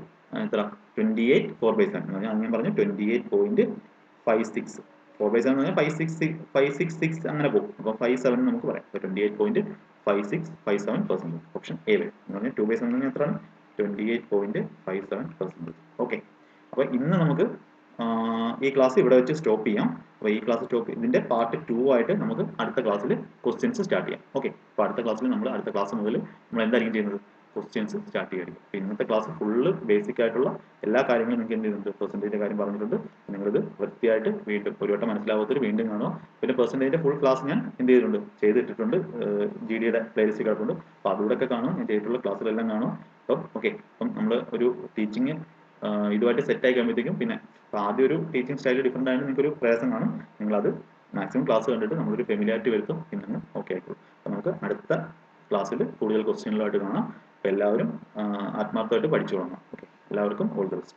എത്ര? 28 4/7 എന്ന് പറഞ്ഞാൽ ഞാൻ പറഞ്ഞു 28.56 4/7 എന്ന് പറഞ്ഞാൽ 566 അങ്ങനെ പോകും. അപ്പോൾ 57 നമുക്ക് പറയാം. അപ്പോൾ 28.5657%. ഓപ്ഷൻ എ വരും. എന്ന് പറഞ്ഞാൽ 2/7 എന്ന് പറഞ്ഞാൽ എത്രയാണ്? 28.57%. ഓക്കെ. അപ്പോൾ ഇന്ന് നമുക്ക് ഈ ക്ലാസ് ഇവിടെ വെച്ച് സ്റ്റോപ്പ് ചെയ്യാം. അപ്പോൾ ഈ ക്ലാസ് ഇതിന്റെ പാർട്ട് 2 ആയിട്ട് നമുക്ക് അടുത്ത ക്ലാസ്സിൽ ക്വസ്റ്റ്യൻസ് സ്റ്റാർട്ട് ചെയ്യാം. ഓക്കെ. അപ്പോൾ അടുത്ത ക്ലാസ്സിൽ നമ്മൾ അടുത്ത ക്ലാസ് മുതൽ നമ്മൾ എന്തായിരിക്കും ചെയ്യുന്നത്? ക്വസ്റ്റ്യൻസ് സ്റ്റാർട്ട് ചെയ്യുമായിരിക്കും. അപ്പോൾ ഇന്നത്തെ ക്ലാസ് ഫുള്ള് ബേസിക് ആയിട്ടുള്ള എല്ലാ കാര്യങ്ങളും നിങ്ങൾക്ക് എന്ത് ചെയ്യുന്നുണ്ട്? പെർസെൻറ്റേജിന്റെ കാര്യം പറഞ്ഞിട്ടുണ്ട്. നിങ്ങളിത് വൃത്തിയായിട്ട് വീണ്ടും ഒരു വട്ടം മനസ്സിലാവാത്തവർ വീണ്ടും കാണുക. പിന്നെ പെർസെൻറ്റേജിന്റെ ഫുൾ ക്ലാസ് ഞാൻ എന്ത് ചെയ്തിട്ടുണ്ട്? ചെയ്തിട്ടിട്ടുണ്ട്. GDയുടെ പ്ലേലിസ്റ്റ് കിടപ്പുണ്ട്. അപ്പോൾ അതിലൂടെയൊക്കെ കാണും. ഞാൻ ചെയ്തിട്ടുള്ള ക്ലാസ്സിലെല്ലാം കാണും. അപ്പം ഓക്കെ. അപ്പം നമ്മൾ ഒരു ടീച്ചിങ് ഇതുമായിട്ട് സെറ്റ് ആയി കഴിയുമ്പോഴത്തേക്കും പിന്നെ ആദ്യം ഒരു ടീച്ചിങ് സ്റ്റൈൽ ഡിഫറെൻ്റ് ആയിട്ട് നിങ്ങൾക്ക് ഒരു പ്രയാസം കാണും. നിങ്ങളത് മാക്സിമം ക്ലാസ് കണ്ടിട്ട് നമ്മളൊരു ഫെമിലിയാരിറ്റി വരുത്തും. പിന്നെ ഓക്കെ ആയിക്കോളും. അപ്പോൾ നമുക്ക് അടുത്ത ക്ലാസ്സിൽ കൂടുതൽ ക്വസ്റ്റ്യനുകളായിട്ട് കാണാം. അപ്പോൾ എല്ലാവരും ആത്മാർത്ഥമായിട്ട് പഠിച്ചു തുടങ്ങാം. ഓക്കെ. എല്ലാവർക്കും ഓൾ ദി ബെസ്റ്റ്.